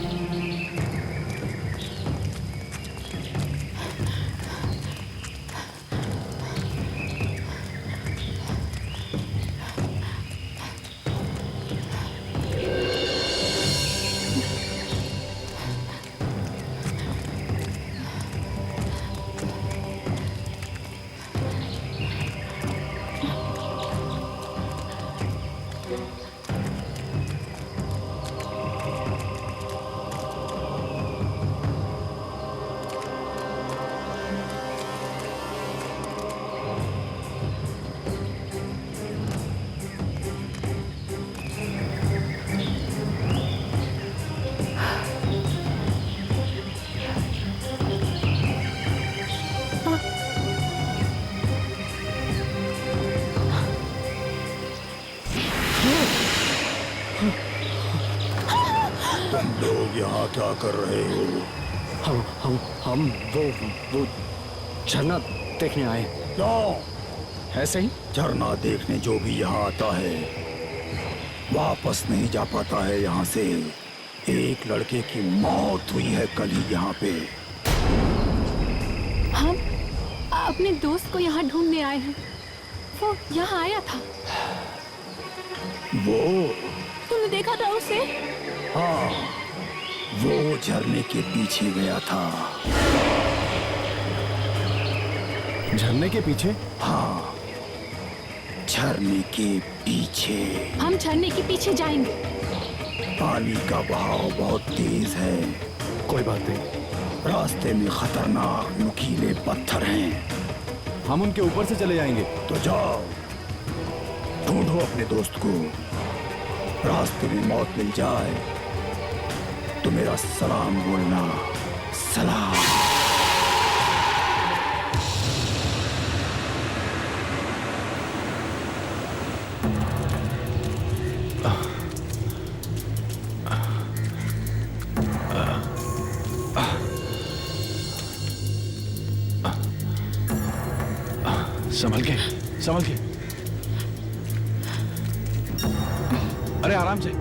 यहाँ क्या कर रहे हो? हम वो झरना देखने आए। क्यों? ऐसे ही। झरना देखने जो भी यहाँ आता है वापस नहीं जा पाता है यहाँ से। एक लड़के की मौत हुई है कल ही यहाँ पे। हम अपने दोस्त को यहाँ ढूंढने आए हैं। वो यहाँ आया था। वो? तुमने देखा था उसे? हाँ, वो झरने के पीछे गया था। झरने के पीछे? हाँ, झरने के पीछे। हम झरने के पीछे जाएंगे। पानी का बहाव बहुत तेज है। कोई बात नहीं, रास्ते में खतरनाक नुकीले पत्थर हैं। हम उनके ऊपर से चले जाएंगे। तो जाओ, ढूंढो अपने दोस्त को। रास्ते में मौत मिल जाए तो मेरा सलाम बोलना। सलाम। संभल के, संभल के। अरे आराम से।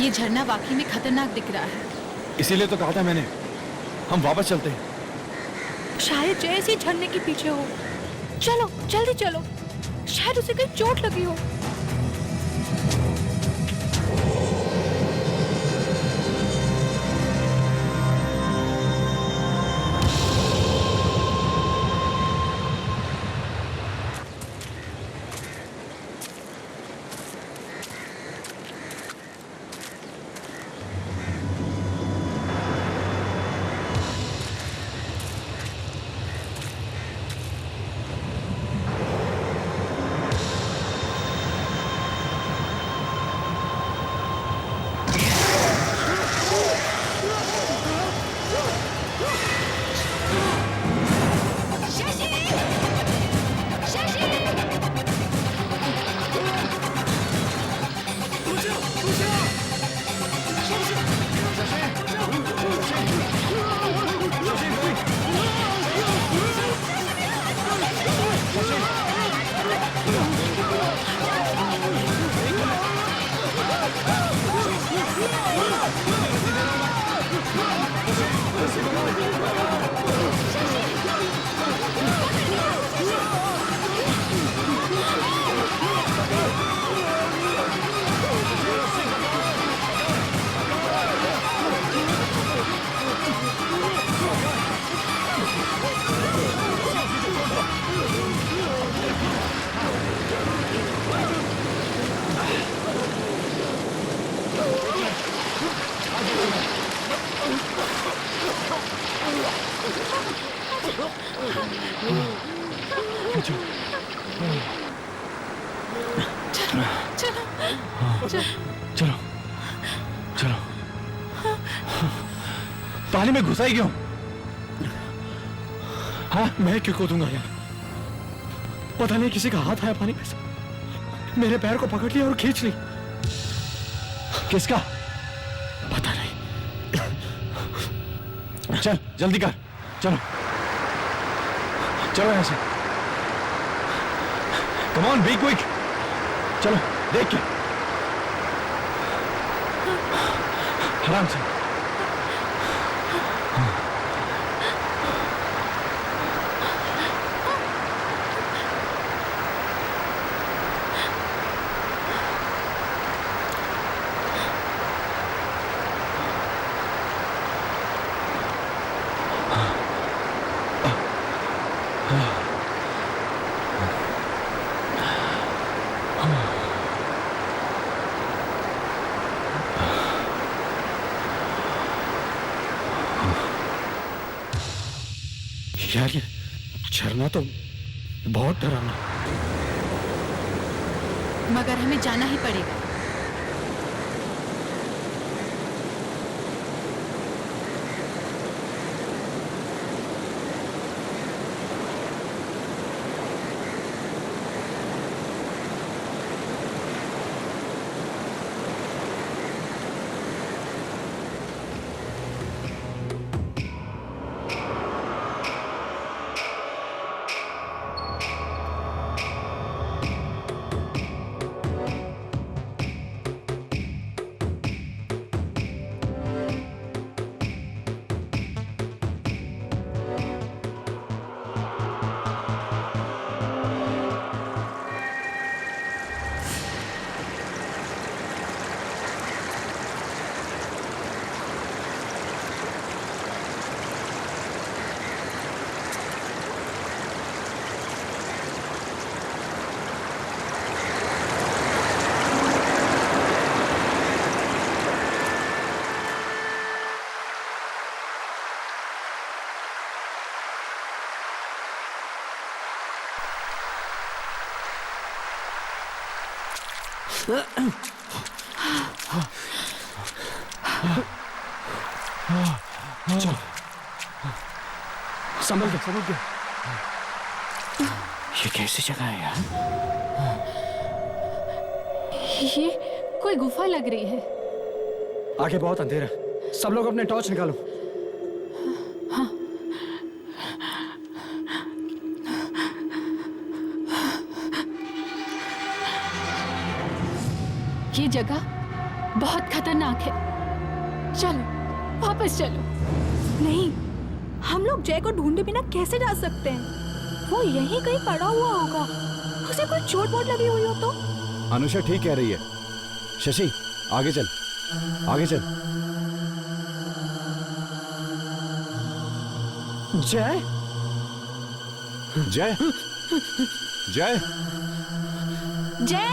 ये झरना वाकई में खतरनाक दिख रहा है। इसीलिए तो कहा था मैंने, हम वापस चलते हैं। शायद जैसे झरने के पीछे हो। चलो जल्दी चलो, शायद उसे कहीं चोट लगी हो। चलो चलो। पानी में घुसा ही क्यों? हाँ, मैं क्यों कूदूंगा यार? पता नहीं किसी का हाथ आया पानी में से, मेरे पैर को पकड़ लिया और खींच ली। किसका? पता नहीं। चल जल्दी कर, चलो चलो यहाँ से। Come on, be quick. चलो देख के, आराम से। यार ये झरना तो बहुत डरावना। मगर हमें जाना ही पड़ेगा। चलो संभल के। ये कैसी जगह है यार? ये कोई गुफा लग रही है। आगे बहुत अंधेरा है, सब लोग अपने टॉर्च निकालो। ये जगह बहुत खतरनाक है। चलो वापस चलो। नहीं, हम लोग जय को ढूंढे बिना कैसे जा सकते हैं? वो यहीं कहीं पड़ा हुआ होगा। उसे कोई चोट वोट लगी हुई हो तो? अनुषा ठीक कह रही है। शशि आगे चल, आगे चल। जय जय जय जय जय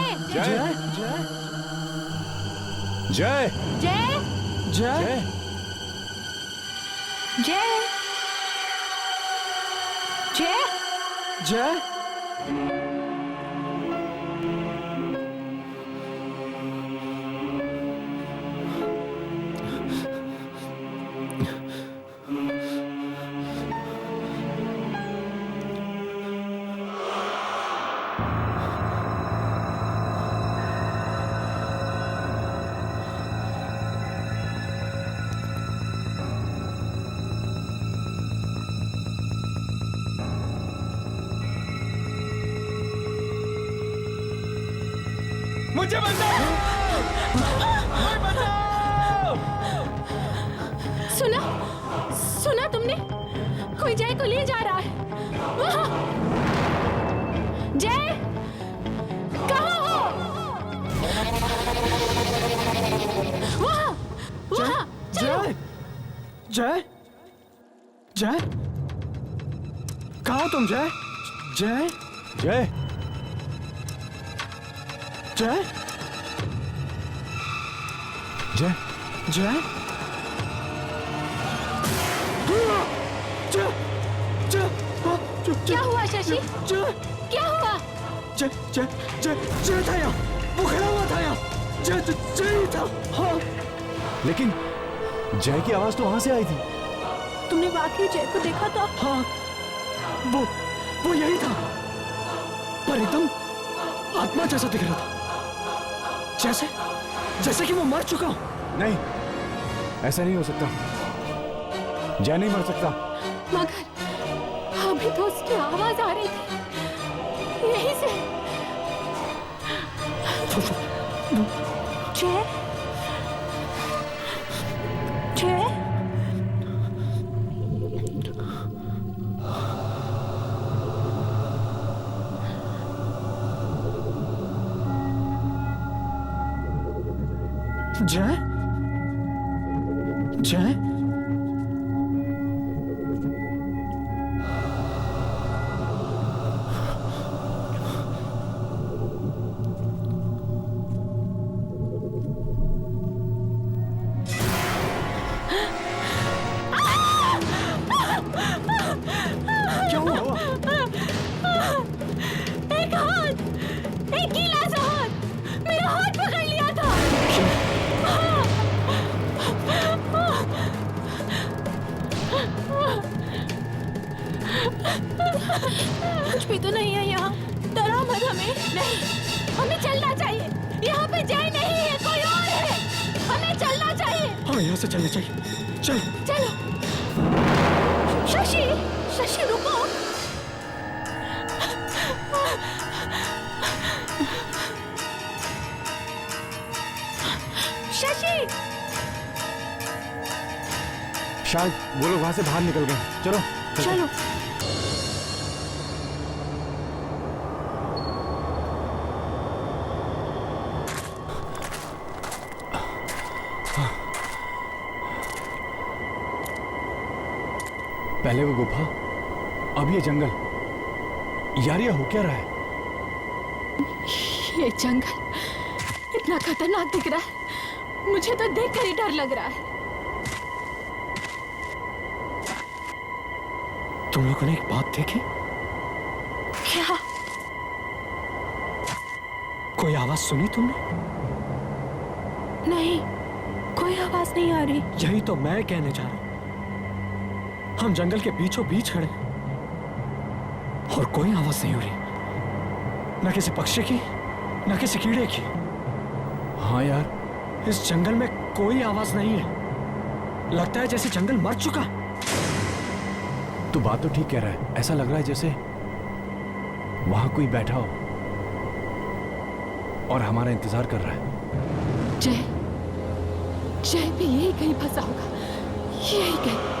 जय जय जय जय जय जय मुझे बचाओ! मुझे बचाओ! सुना सुना तुमने? कोई जय को ले जा रहा है। वहाँ जय कहाँ हो? वहाँ वहाँ जय जय जय कहाँ हो तुम? जय जय जय जय जय जय क्या हुआ शशि? क्या हुआ? जय जय जय जय था यहाँ, वो खड़ा हुआ था यहाँ। जय जय था। हाँ लेकिन जय की आवाज तो वहां से आई थी। तुमने वाकई जय को देखा था? हाँ वो यही था, पर एकदम आत्मा जैसा दिख रहा था, जैसे कि वो मर चुका हो। नहीं, ऐसा नहीं हो सकता। जय नहीं मर सकता। मगर अभी तो उसकी आवाज आ रही थी यहीं से। जय जय जय जय हमें यहाँ से चलना चाहिए। चलो चलो। शशि, शशि रुको। शशि। शायद वो लोग वहां से बाहर निकल गए। चलो चलो। पहले वो गुफा, अब ये जंगल। यार ये हो क्या रहा है? ये जंगल इतना खतरनाक दिख रहा है, मुझे तो देखकर ही डर लग रहा है। तुम लोगों ने एक बात देखी? क्या? कोई आवाज सुनी तुमने? नहीं, कोई आवाज नहीं आ रही। यही तो मैं कहने जा रहा हूं। हम जंगल के बीचों बीच खड़े और कोई आवाज नहीं हो रही, न किसी पक्षी की, न किसी कीड़े की। हाँ यार, इस जंगल में कोई आवाज नहीं है। लगता है जैसे जंगल मर चुका। तू बात तो ठीक कह रहा है। ऐसा लग रहा है जैसे वहां कोई बैठा हो और हमारा इंतजार कर रहा है। जय, जय भी यही कहीं फंसा होगा, यही कहीं।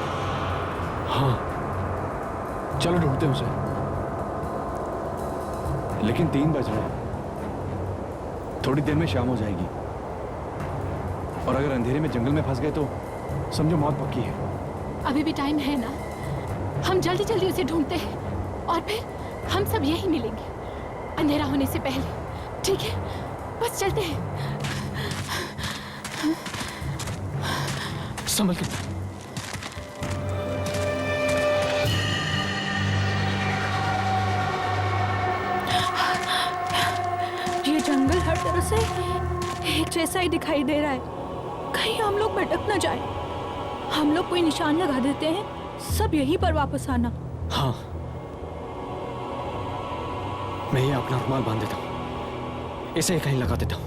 हाँ, चलो ढूंढते हैं उसे। लेकिन 3 बज रहे हैं, थोड़ी देर में शाम हो जाएगी और अगर अंधेरे में जंगल में फंस गए तो समझो मौत पक्की है। अभी भी टाइम है ना, हम जल्दी जल्दी उसे ढूंढते हैं और फिर हम सब यही मिलेंगे अंधेरा होने से पहले। ठीक है, बस चलते हैं। संभल के। ये जंगल हर तरह से एक जैसा ही दिखाई दे रहा है। कहीं हम लोग भटक न जाए। हम लोग कोई निशान लगा देते हैं, सब यहीं पर वापस आना। हाँ, मैं ये अपना रुमाल बांध देता हूं, इसे कहीं लगा देता हूं।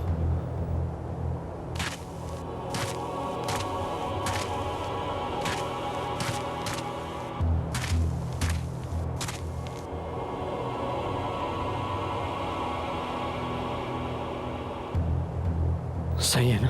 सही है ना?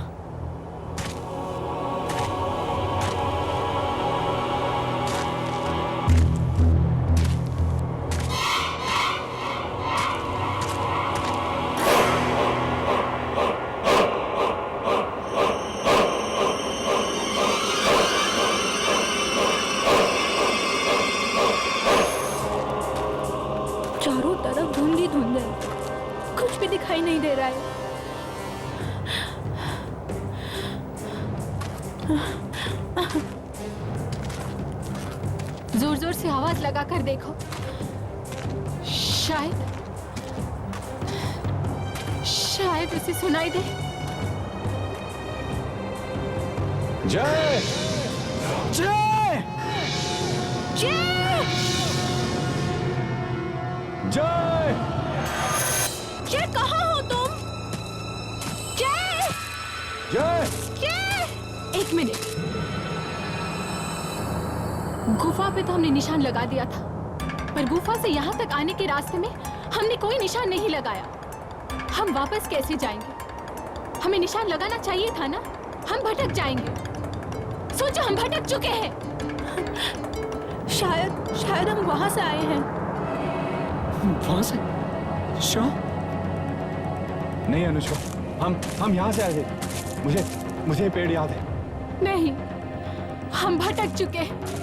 चारों तरफ धुंध ही धुंध है, कुछ भी दिखाई नहीं दे रहा है। जोर जोर से आवाज लगा कर देखो, शायद शायद उसे सुनाई दे। जय, जय, जय, जय, जय, कहाँ हो तुम? जय, जय, जय। एक मिनट, गुफा पे तो हमने निशान लगा दिया था, पर गुफा से यहाँ तक आने के रास्ते में हमने कोई निशान नहीं लगाया। हम वापस कैसे जाएंगे? हमें निशान लगाना चाहिए था ना, हम भटक जाएंगे। सोचो, हम भटक चुके हैं। शायद हम वहां से आए हैं। वहां से? शो? नहीं अनुष्का, हम यहाँ से आए थे। मुझे पेड़ याद है। नहीं, हम भटक चुके हैं।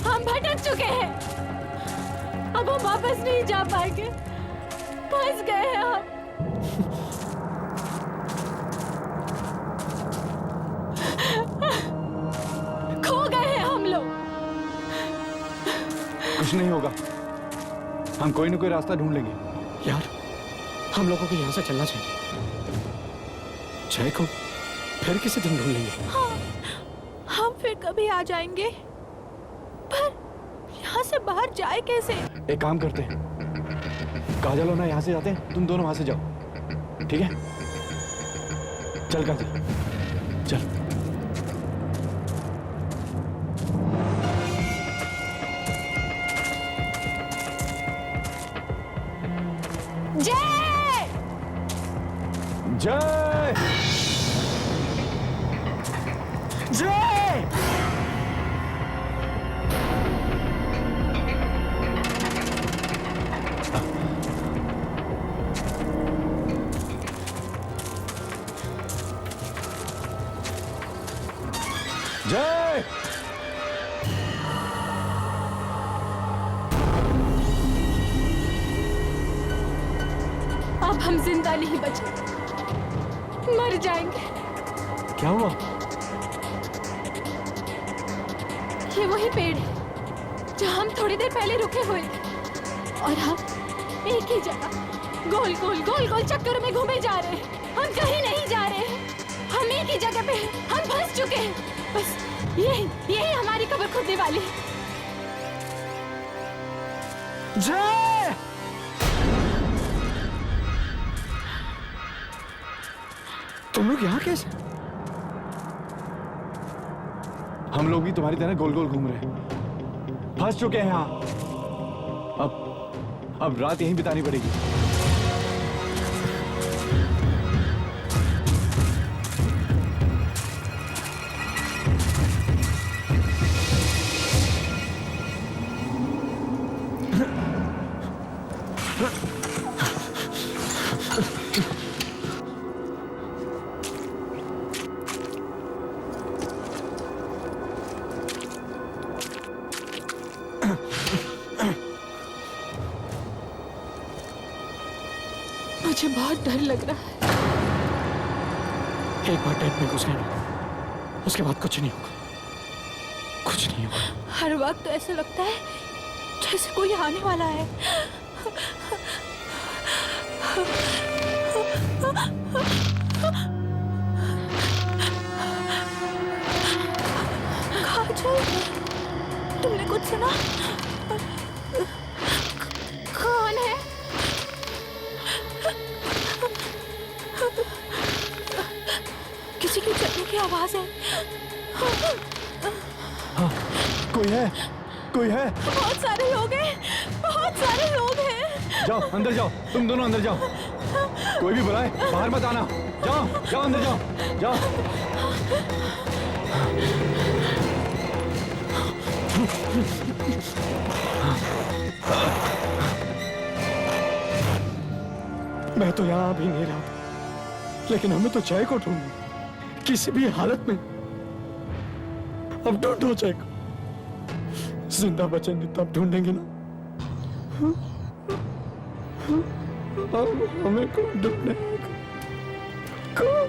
हम भटक चुके हैं। अब हम वापस नहीं जा पाएंगे। फंस गए हैं हम। खो गए हैं हम लोग। कुछ नहीं होगा, हम कोई ना कोई रास्ता ढूंढ लेंगे। यार, हम लोगों को यहाँ से चलना चाहिए। जय को फिर किसी दिन ढूंढ लेंगे। हाँ, हम फिर कभी आ जाएंगे, पर यहाँ से बाहर जाए कैसे? एक काम करते हैं, काजल और ना यहाँ से जाते हैं, तुम दोनों वहां से जाओ। ठीक है? चल काजल, चल। जय! जय! अब हम जिंदा नहीं बचे, मर जाएंगे। क्या हुआ? ये वही पेड़ है जहाँ हम थोड़ी देर पहले रुके हुए थे और हम एक ही जगह गोल गोल गोल गोल चक्कर में घूमे जा रहे हैं। हम कहीं नहीं जा रहे हैं, हम एक ही जगह पे हैं, हम फंस चुके हैं। बस यही हमारी कब्र खुदने वाली है। जय! तुम लोग यहाँ कैसे? हम लोग भी तुम्हारी तरह गोल गोल घूम रहे हैं, फंस चुके हैं यहाँ। अब रात यहीं बितानी पड़ेगी। मुझे बहुत डर लग रहा है। एक बार टेंट में घुस गए ना, उसके बाद कुछ नहीं होगा, कुछ नहीं होगा। हर वक्त ऐसा लगता है जैसे कोई आने वाला है। काजल, तुमने कुछ सुना? कौन है? किसी की चलने की आवाज है। हाँ, कोई है, कोई है। बहुत सारे लोग हैं, बहुत सारे लोग हैं। जाओ अंदर जाओ, तुम दोनों अंदर जाओ। कोई भी बुलाए बाहर मत आना। जाओ जाओ अंदर जाओ, जाओ। मैं तो यहाँ अभी नहीं रहा, लेकिन हमें तो जय को ढूंढना किसी भी हालत में। अब ढूंढो जय को, जिंदा बचेंगे तब ढूंढेंगे ना। अब हमें को ढूंढेगा कौन?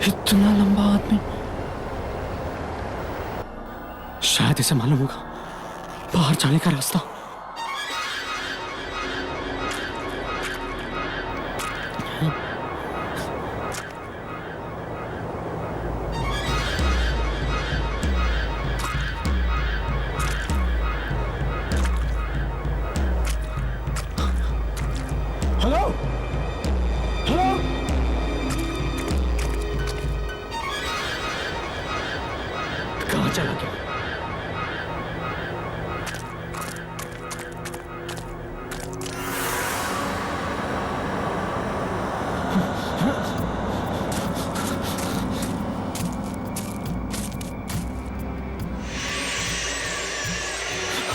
इतना लंबा आदमी, शायद इसे मालूम होगा बाहर जाने का रास्ता। हेलो हेलो, कहाँ चला गया?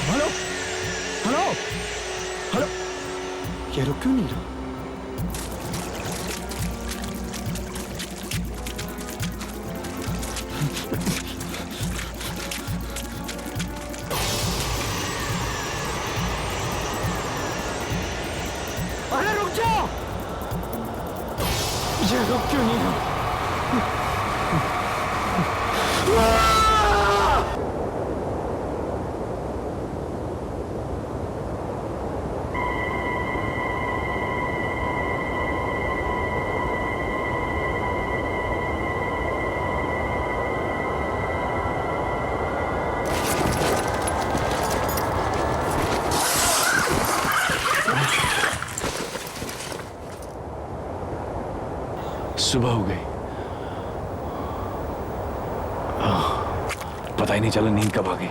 हेलो हेलो हेलो, ये रुक क्यों नहीं रहा? अरे रुक जाओ, ये रुक क्यों नहीं रहा? सुबह हो गई। पता ही नहीं चला नींद कब आ गई।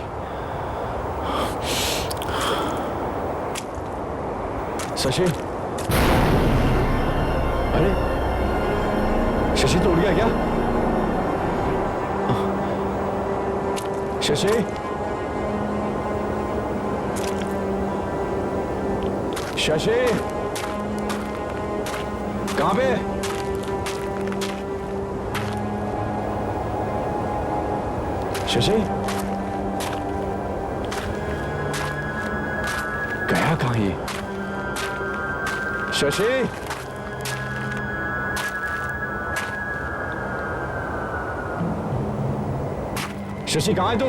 शशि, अरे शशि तो उड़ गया क्या? शशि, शशि कहां पे? शशि गया कहां ये? शशि, शशि कहां है तू?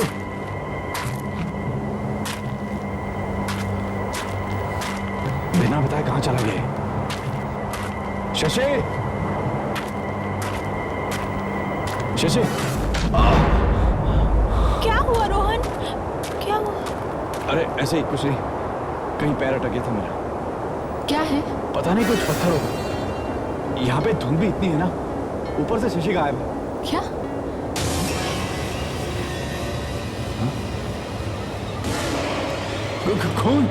बिना बताए कहां चला गया? शशि, शशि, क्या हुआ रोहन? क्या हुआ? अरे ऐसे ही कुछ नहीं, कहीं पैर अटक गया था मेरा। क्या है? पता नहीं, कुछ पत्थर होगा। यहाँ पे धुंध भी इतनी है ना, ऊपर से शशि गायब है। क्या? खून?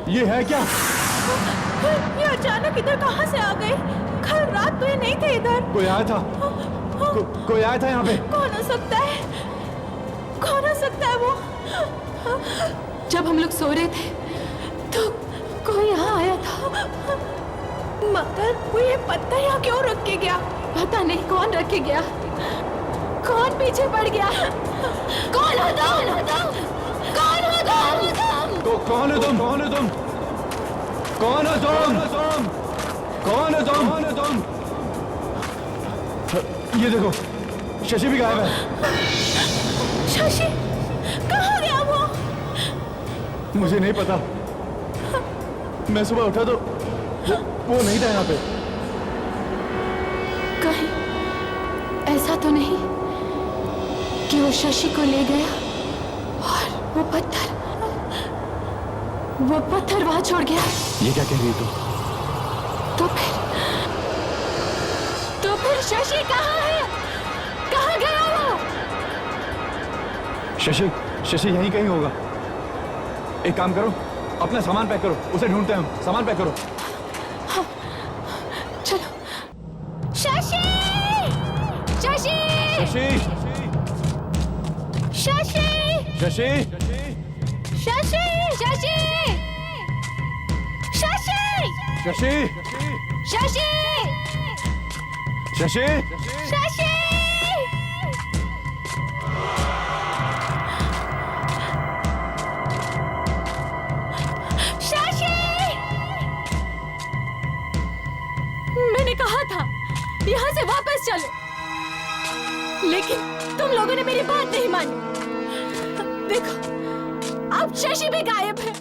ये है क्या? ये अचानक इधर कहाँ से आ गए? कल रात तो ये नहीं थे इधर। कोई आया था? कोई आया था यहाँ पे? कौन हो सकता है? कौन हो सकता है वो? जब हम लोग सो रहे थे तो कोई यहाँ आया था। मगर वो ये पत्थर यहाँ क्यों रख के गया? पता नहीं कौन रख के गया, कौन पीछे पड़ गया। कौन हो तुम? कौन हो तुम? तो कौन हो तुम? कौन हो तुम? कौन हो तुम? कौन हो तुम? कौन हो तुम? ये देखो, शशि भी गायब है। शशि कहाँ गया वो? मुझे नहीं पता। मैं सुबह उठा तो वो नहीं था यहाँ पे। कहीं ऐसा तो नहीं कि वो शशि को ले गया और वो पत्थर वहां छोड़ गया? ये क्या कह रही है तू? तो फिर शशि कहाँ है? कहाँ गया वो? शशि यहीं कहीं होगा। एक काम करो, अपना सामान पैक करो, उसे ढूंढते हैं हम। सामान पैक करो। हाँ, चलो। शशि! शशि! शशि! शशि! शशि! शशि! शशि! शशि! शशि! शशि! शशि! शशि! मैंने कहा था यहाँ से वापस चलो, लेकिन तुम लोगों ने मेरी बात नहीं मानी। देखो, अब शशि भी गायब है,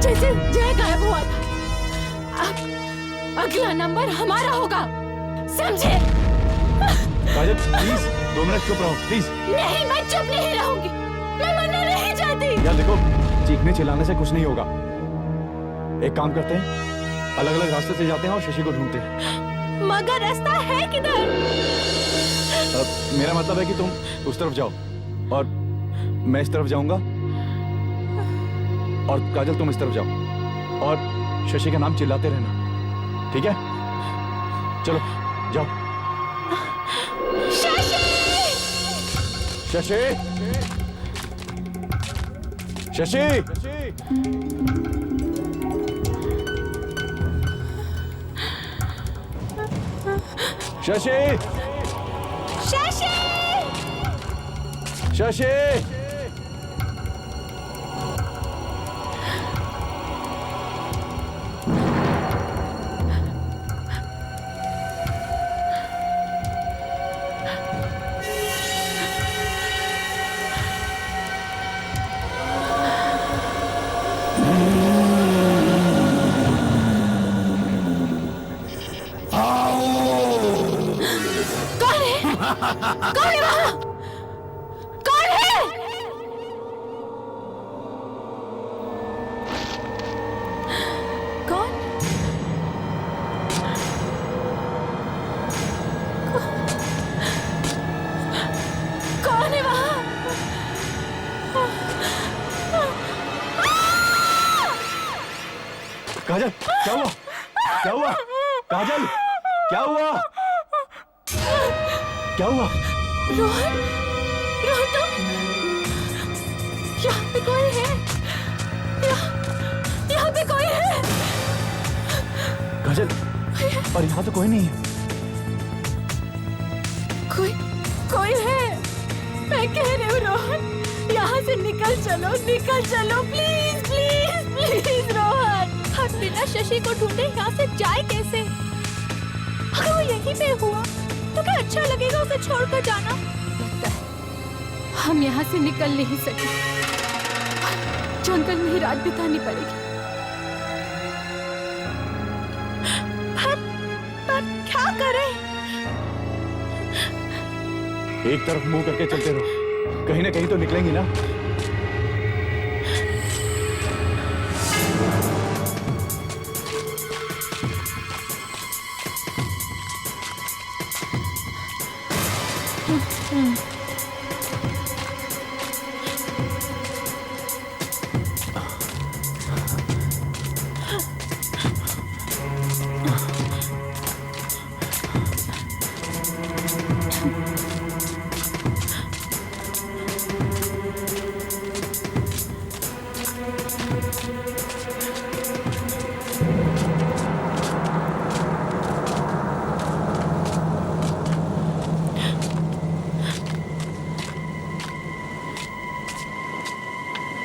जैसे जय गायब हुआ था। अब अगला नंबर हमारा होगा, समझे? काजल प्लीज 2 मिनट चुप रहो प्लीज। नहीं, मैं चुप नहीं रहूंगी, मैं मरना नहीं चाहती। यार देखो, चीखने चिल्लाने से कुछ नहीं होगा। एक काम करते हैं, अलग अलग रास्ते से जाते हैं और शशि को ढूंढते हैं। मगर रास्ता है किधर? मेरा मतलब है कि तुम उस तरफ जाओ और मैं इस तरफ जाऊंगा, और काजल तुम इस तरफ जाओ और शशि का नाम चिल्लाते रहना, ठीक है? चलो जाओ। शशि! शशि! शशि! शशि! शशि! शशि! कौन है वहां? कौन है? कौन? क्या हुआ? क्या हुआ? काजल, क्या हुआ? क्या हुआ? रोहन, रोहन तो यहाँ पे कोई है, यहाँ पे कोई है। काजल, और यहाँ तो कोई नहीं है। कोई है, मैं कह रही हूँ रोहन, यहाँ से निकल चलो प्लीज प्लीज प्लीज रोहन। हम बिना शशि को ढूंढे यहाँ से जाए कैसे? अगर वो यहीं पे हुआ तो क्या अच्छा लगेगा उसे छोड़कर जाना? लगता है हम यहाँ से निकल नहीं सके, जंगल में ही रात बितानी पड़ेगी। पर क्या करें? एक तरफ मुंह करके चलते रहो, कहीं ना कहीं तो निकलेंगी ना।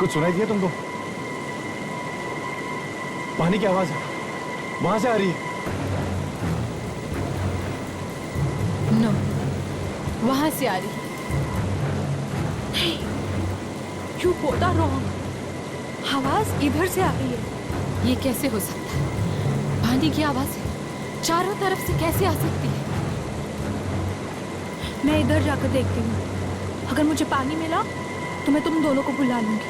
कुछ सुनाई दिया तुमको? पानी की आवाज है, वहां से आ रही है। नो, वहां से आ रही है। You both are wrong. आवाज इधर से आ रही है। ये कैसे हो सकता है? पानी की आवाज है, चारों तरफ से कैसे आ सकती है? मैं इधर जाकर देखती हूँ, अगर मुझे पानी मिला तो मैं तुम दोनों को बुला लूंगी।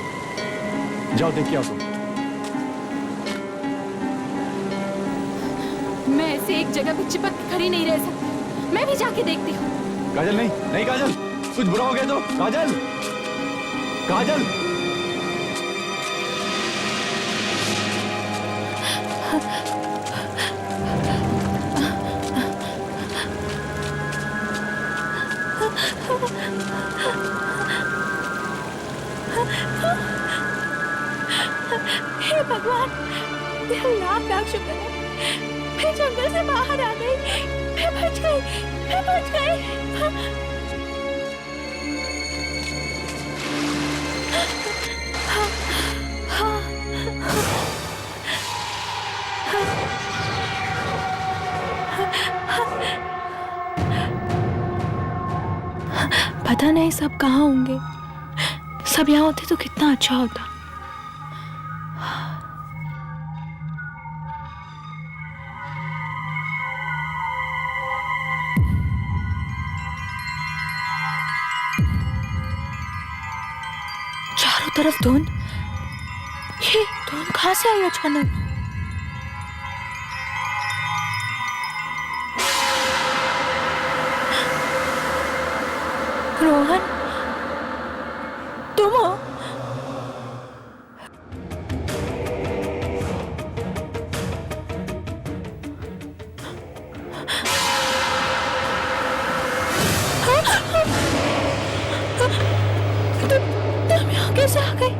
जाओ देखिए आप। मैं ऐसे एक जगह पे चिपक के खड़ी नहीं रह सकती, मैं भी जाके देखती हूँ। काजल नहीं, नहीं काजल, कुछ बुरा हो गया तो। काजल, काजल। हे भगवान, लाख लाख शुक्र है, मैं जंगल से बाहर आ गई, मैं बच गई। पता नहीं सब कहाँ होंगे, सब यहाँ होते तो कितना अच्छा होता। चारों तरफ धुंध, ये धुंध कहाँ से आई अचानक? रोहन, तुम हो? तुम यहाँ कैसे आ गई?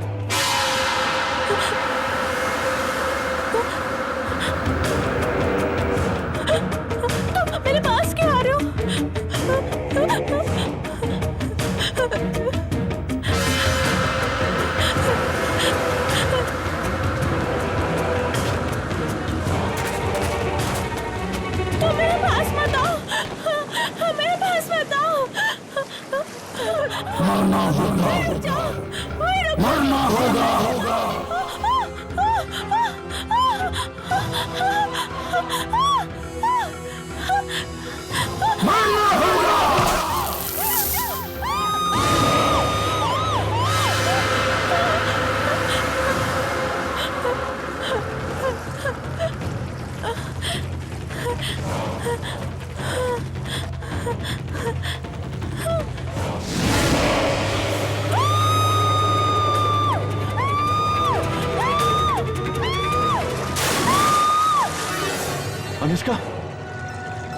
तुम मेरे पास क्यों आ रहे हो? तुम मेरे पास मत आओ, मेरे पास मत आओ। मरना होगा, मरना होगा। मरना होगा।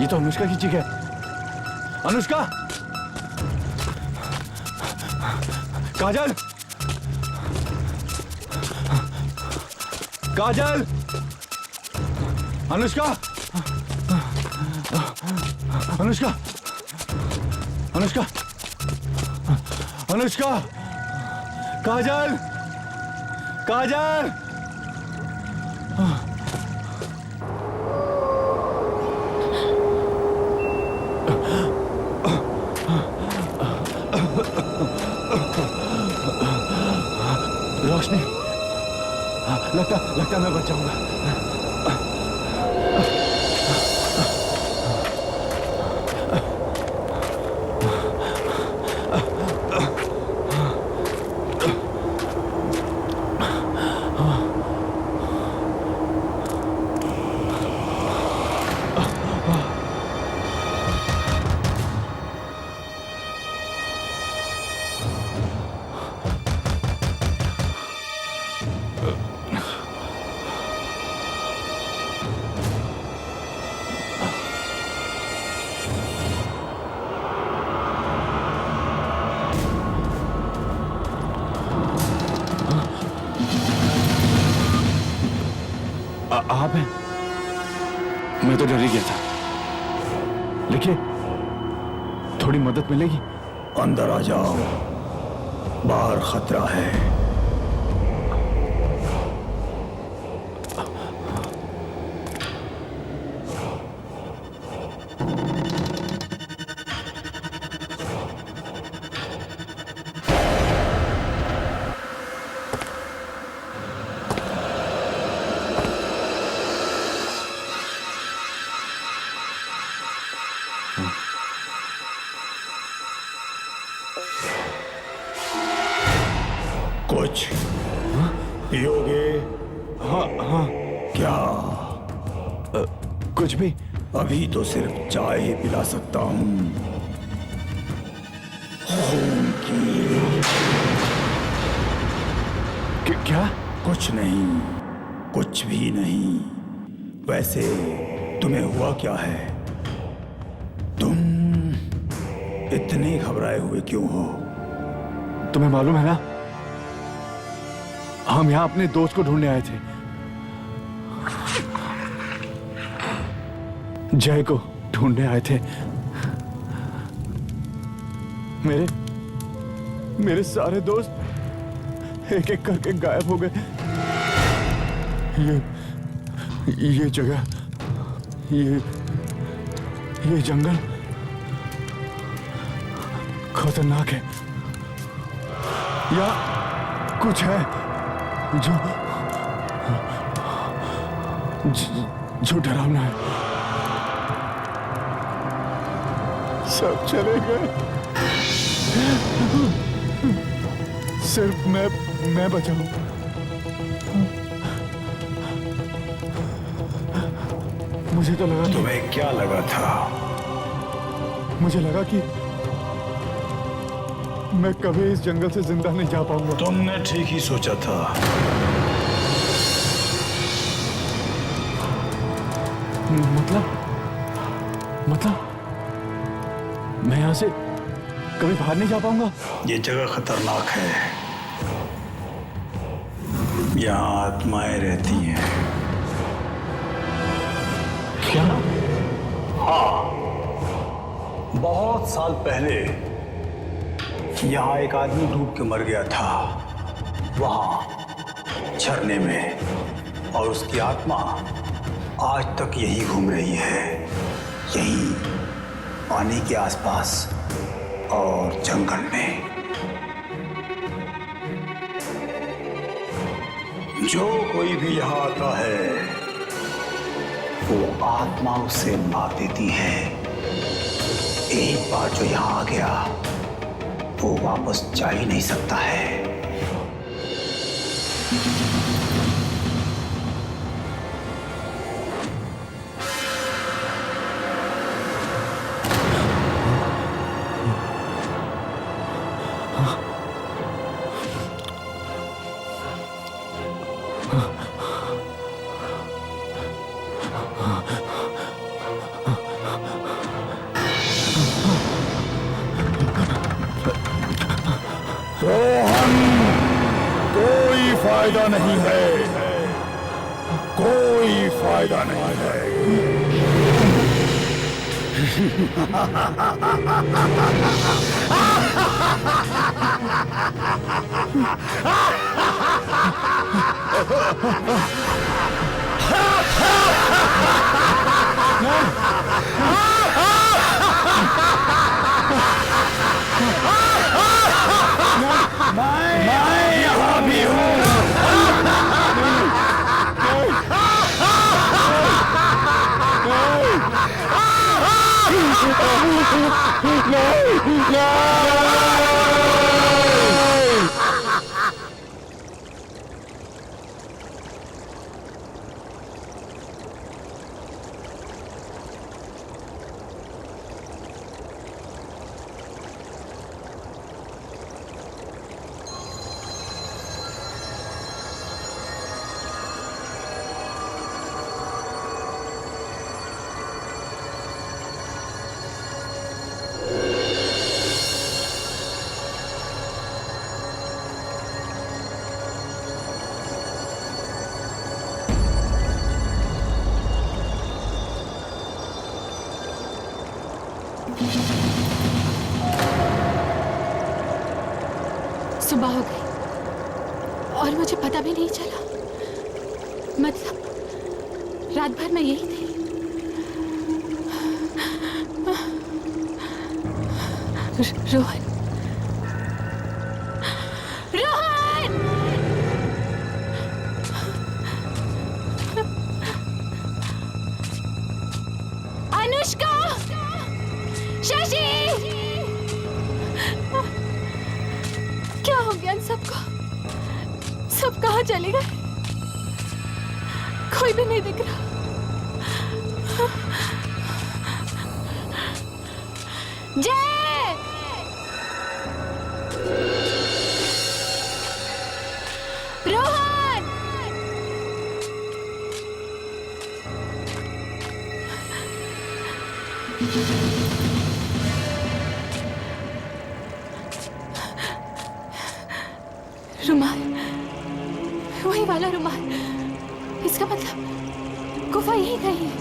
ये तो अनुष्का की चीख है। अनुष्का! काजल! काजल! अनुष्का! अनुष्का! अनुष्का! अनुष्का! काजल! काजल! रोशनी, लगता मैं बच जाऊंगा। आप हैं? मैं तो डर ही गया था, लेकिन थोड़ी मदद मिलेगी? अंदर आ जाओ, बाहर खतरा है। कुछ पियोगे? हाँ। क्या? कुछ भी। अभी तो सिर्फ चाय ही पिला सकता हूँ। खून की। क्या? कुछ नहीं, कुछ भी नहीं। वैसे तुम्हें हुआ क्या है? तुम इतने घबराए हुए क्यों हो? तुम्हें मालूम है ना, हम यहाँ अपने दोस्त को ढूंढने आए थे, जय को ढूंढने आए थे। मेरे सारे दोस्त एक एक करके गायब हो गए। ये जगह, ये जंगल खतरनाक है। या कुछ है जो डरावना है। सब चले गए, सिर्फ मैं बचा हूं। मुझे तो लगा, तुम्हें क्या लगा था? मुझे लगा कि मैं कभी इस जंगल से जिंदा नहीं जा पाऊंगा। तुमने ठीक ही सोचा था। मतलब मैं यहां से कभी बाहर नहीं जा पाऊंगा? ये जगह खतरनाक है, यहाँ आत्माएं रहती हैं। क्या? हाँ, बहुत साल पहले यहाँ एक आदमी डूब के मर गया था, वहां झरने में, और उसकी आत्मा आज तक यही घूम रही है, यही पानी के आसपास और जंगल में। जो कोई भी यहाँ आता है, वो आत्मा उसे मार देती है। एक बार जो यहाँ आ गया, वो वापस जा ही नहीं सकता है। रोहन, कोई फायदा नहीं है, कोई फायदा नहीं है। मैं यहाँ भी सुबह हो गई और मुझे पता भी नहीं चला। मतलब रात भर मैं यही थी। रोहन, रोहन! अनुष्का, शशि, क्या हो गया इन सबको? सब कहाँ चले गए? कोई भी नहीं दिख रहा। जय! रोहन! रुमाल, वही वाला रुमाल। इसका मतलब गुफा यही कहीं है,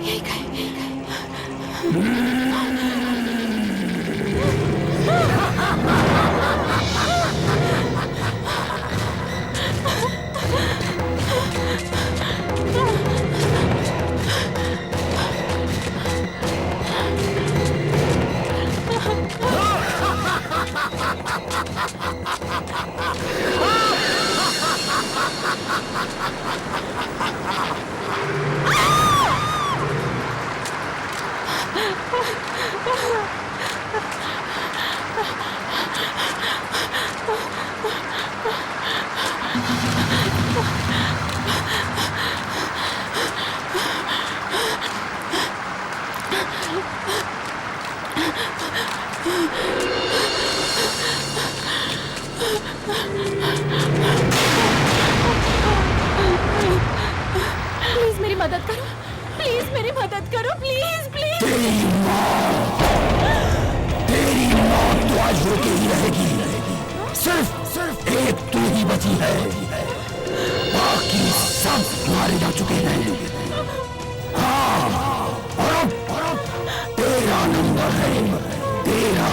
यही कहीं, यही कहीं। प्लीज मेरी मदद करो, प्लीज मेरी मदद करो, प्लीज प्लीज। तेरी मौत तो आज होके ही रहेगी। सिर्फ एक तू ही बची है, बाकी सब मारे जा चुके हैं। हाँ, और अब तेरा नंबर है, तेरा।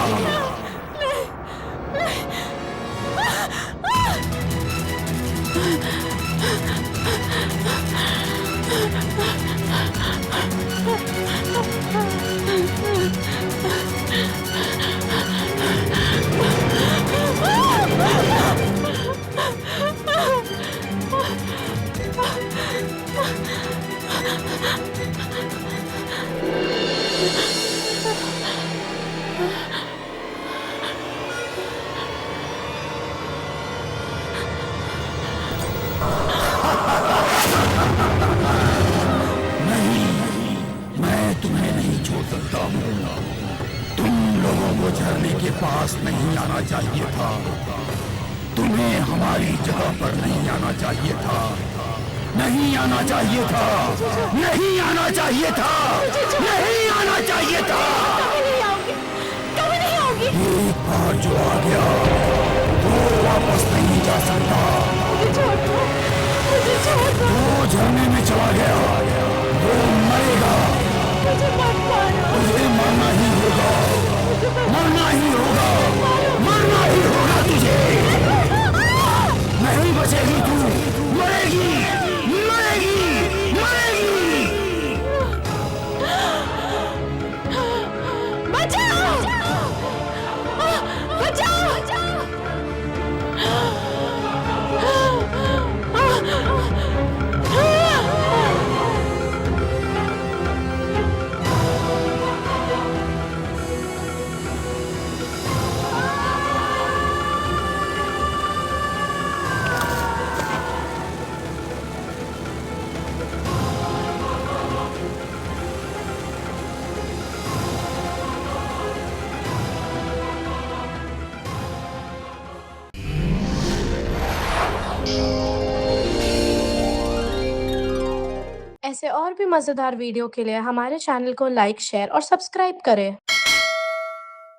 झरने के पास नहीं आना चाहिए था। तुम्हें हमारी जगह पर नहीं आना चाहिए था, नहीं आना चाहिए था, नहीं आना चाहिए था, नहीं आना चाहिए था। कभी नहीं आऊंगी, कभी नहीं आऊंगी। एक बार जो आ गया वापस नहीं जा सकता। वो झरने में चला गया, वो मरेगा। तुझे मरना ही होगा, मरना ही होगा, मरना ही होगा तुझे। नहीं बचेगी तू, मरेगी, मरेगी, मरेगी। बचाओ! बचाओ! ऐसे और भी मज़ेदार वीडियो के लिए हमारे चैनल को लाइक, शेयर और सब्सक्राइब करें।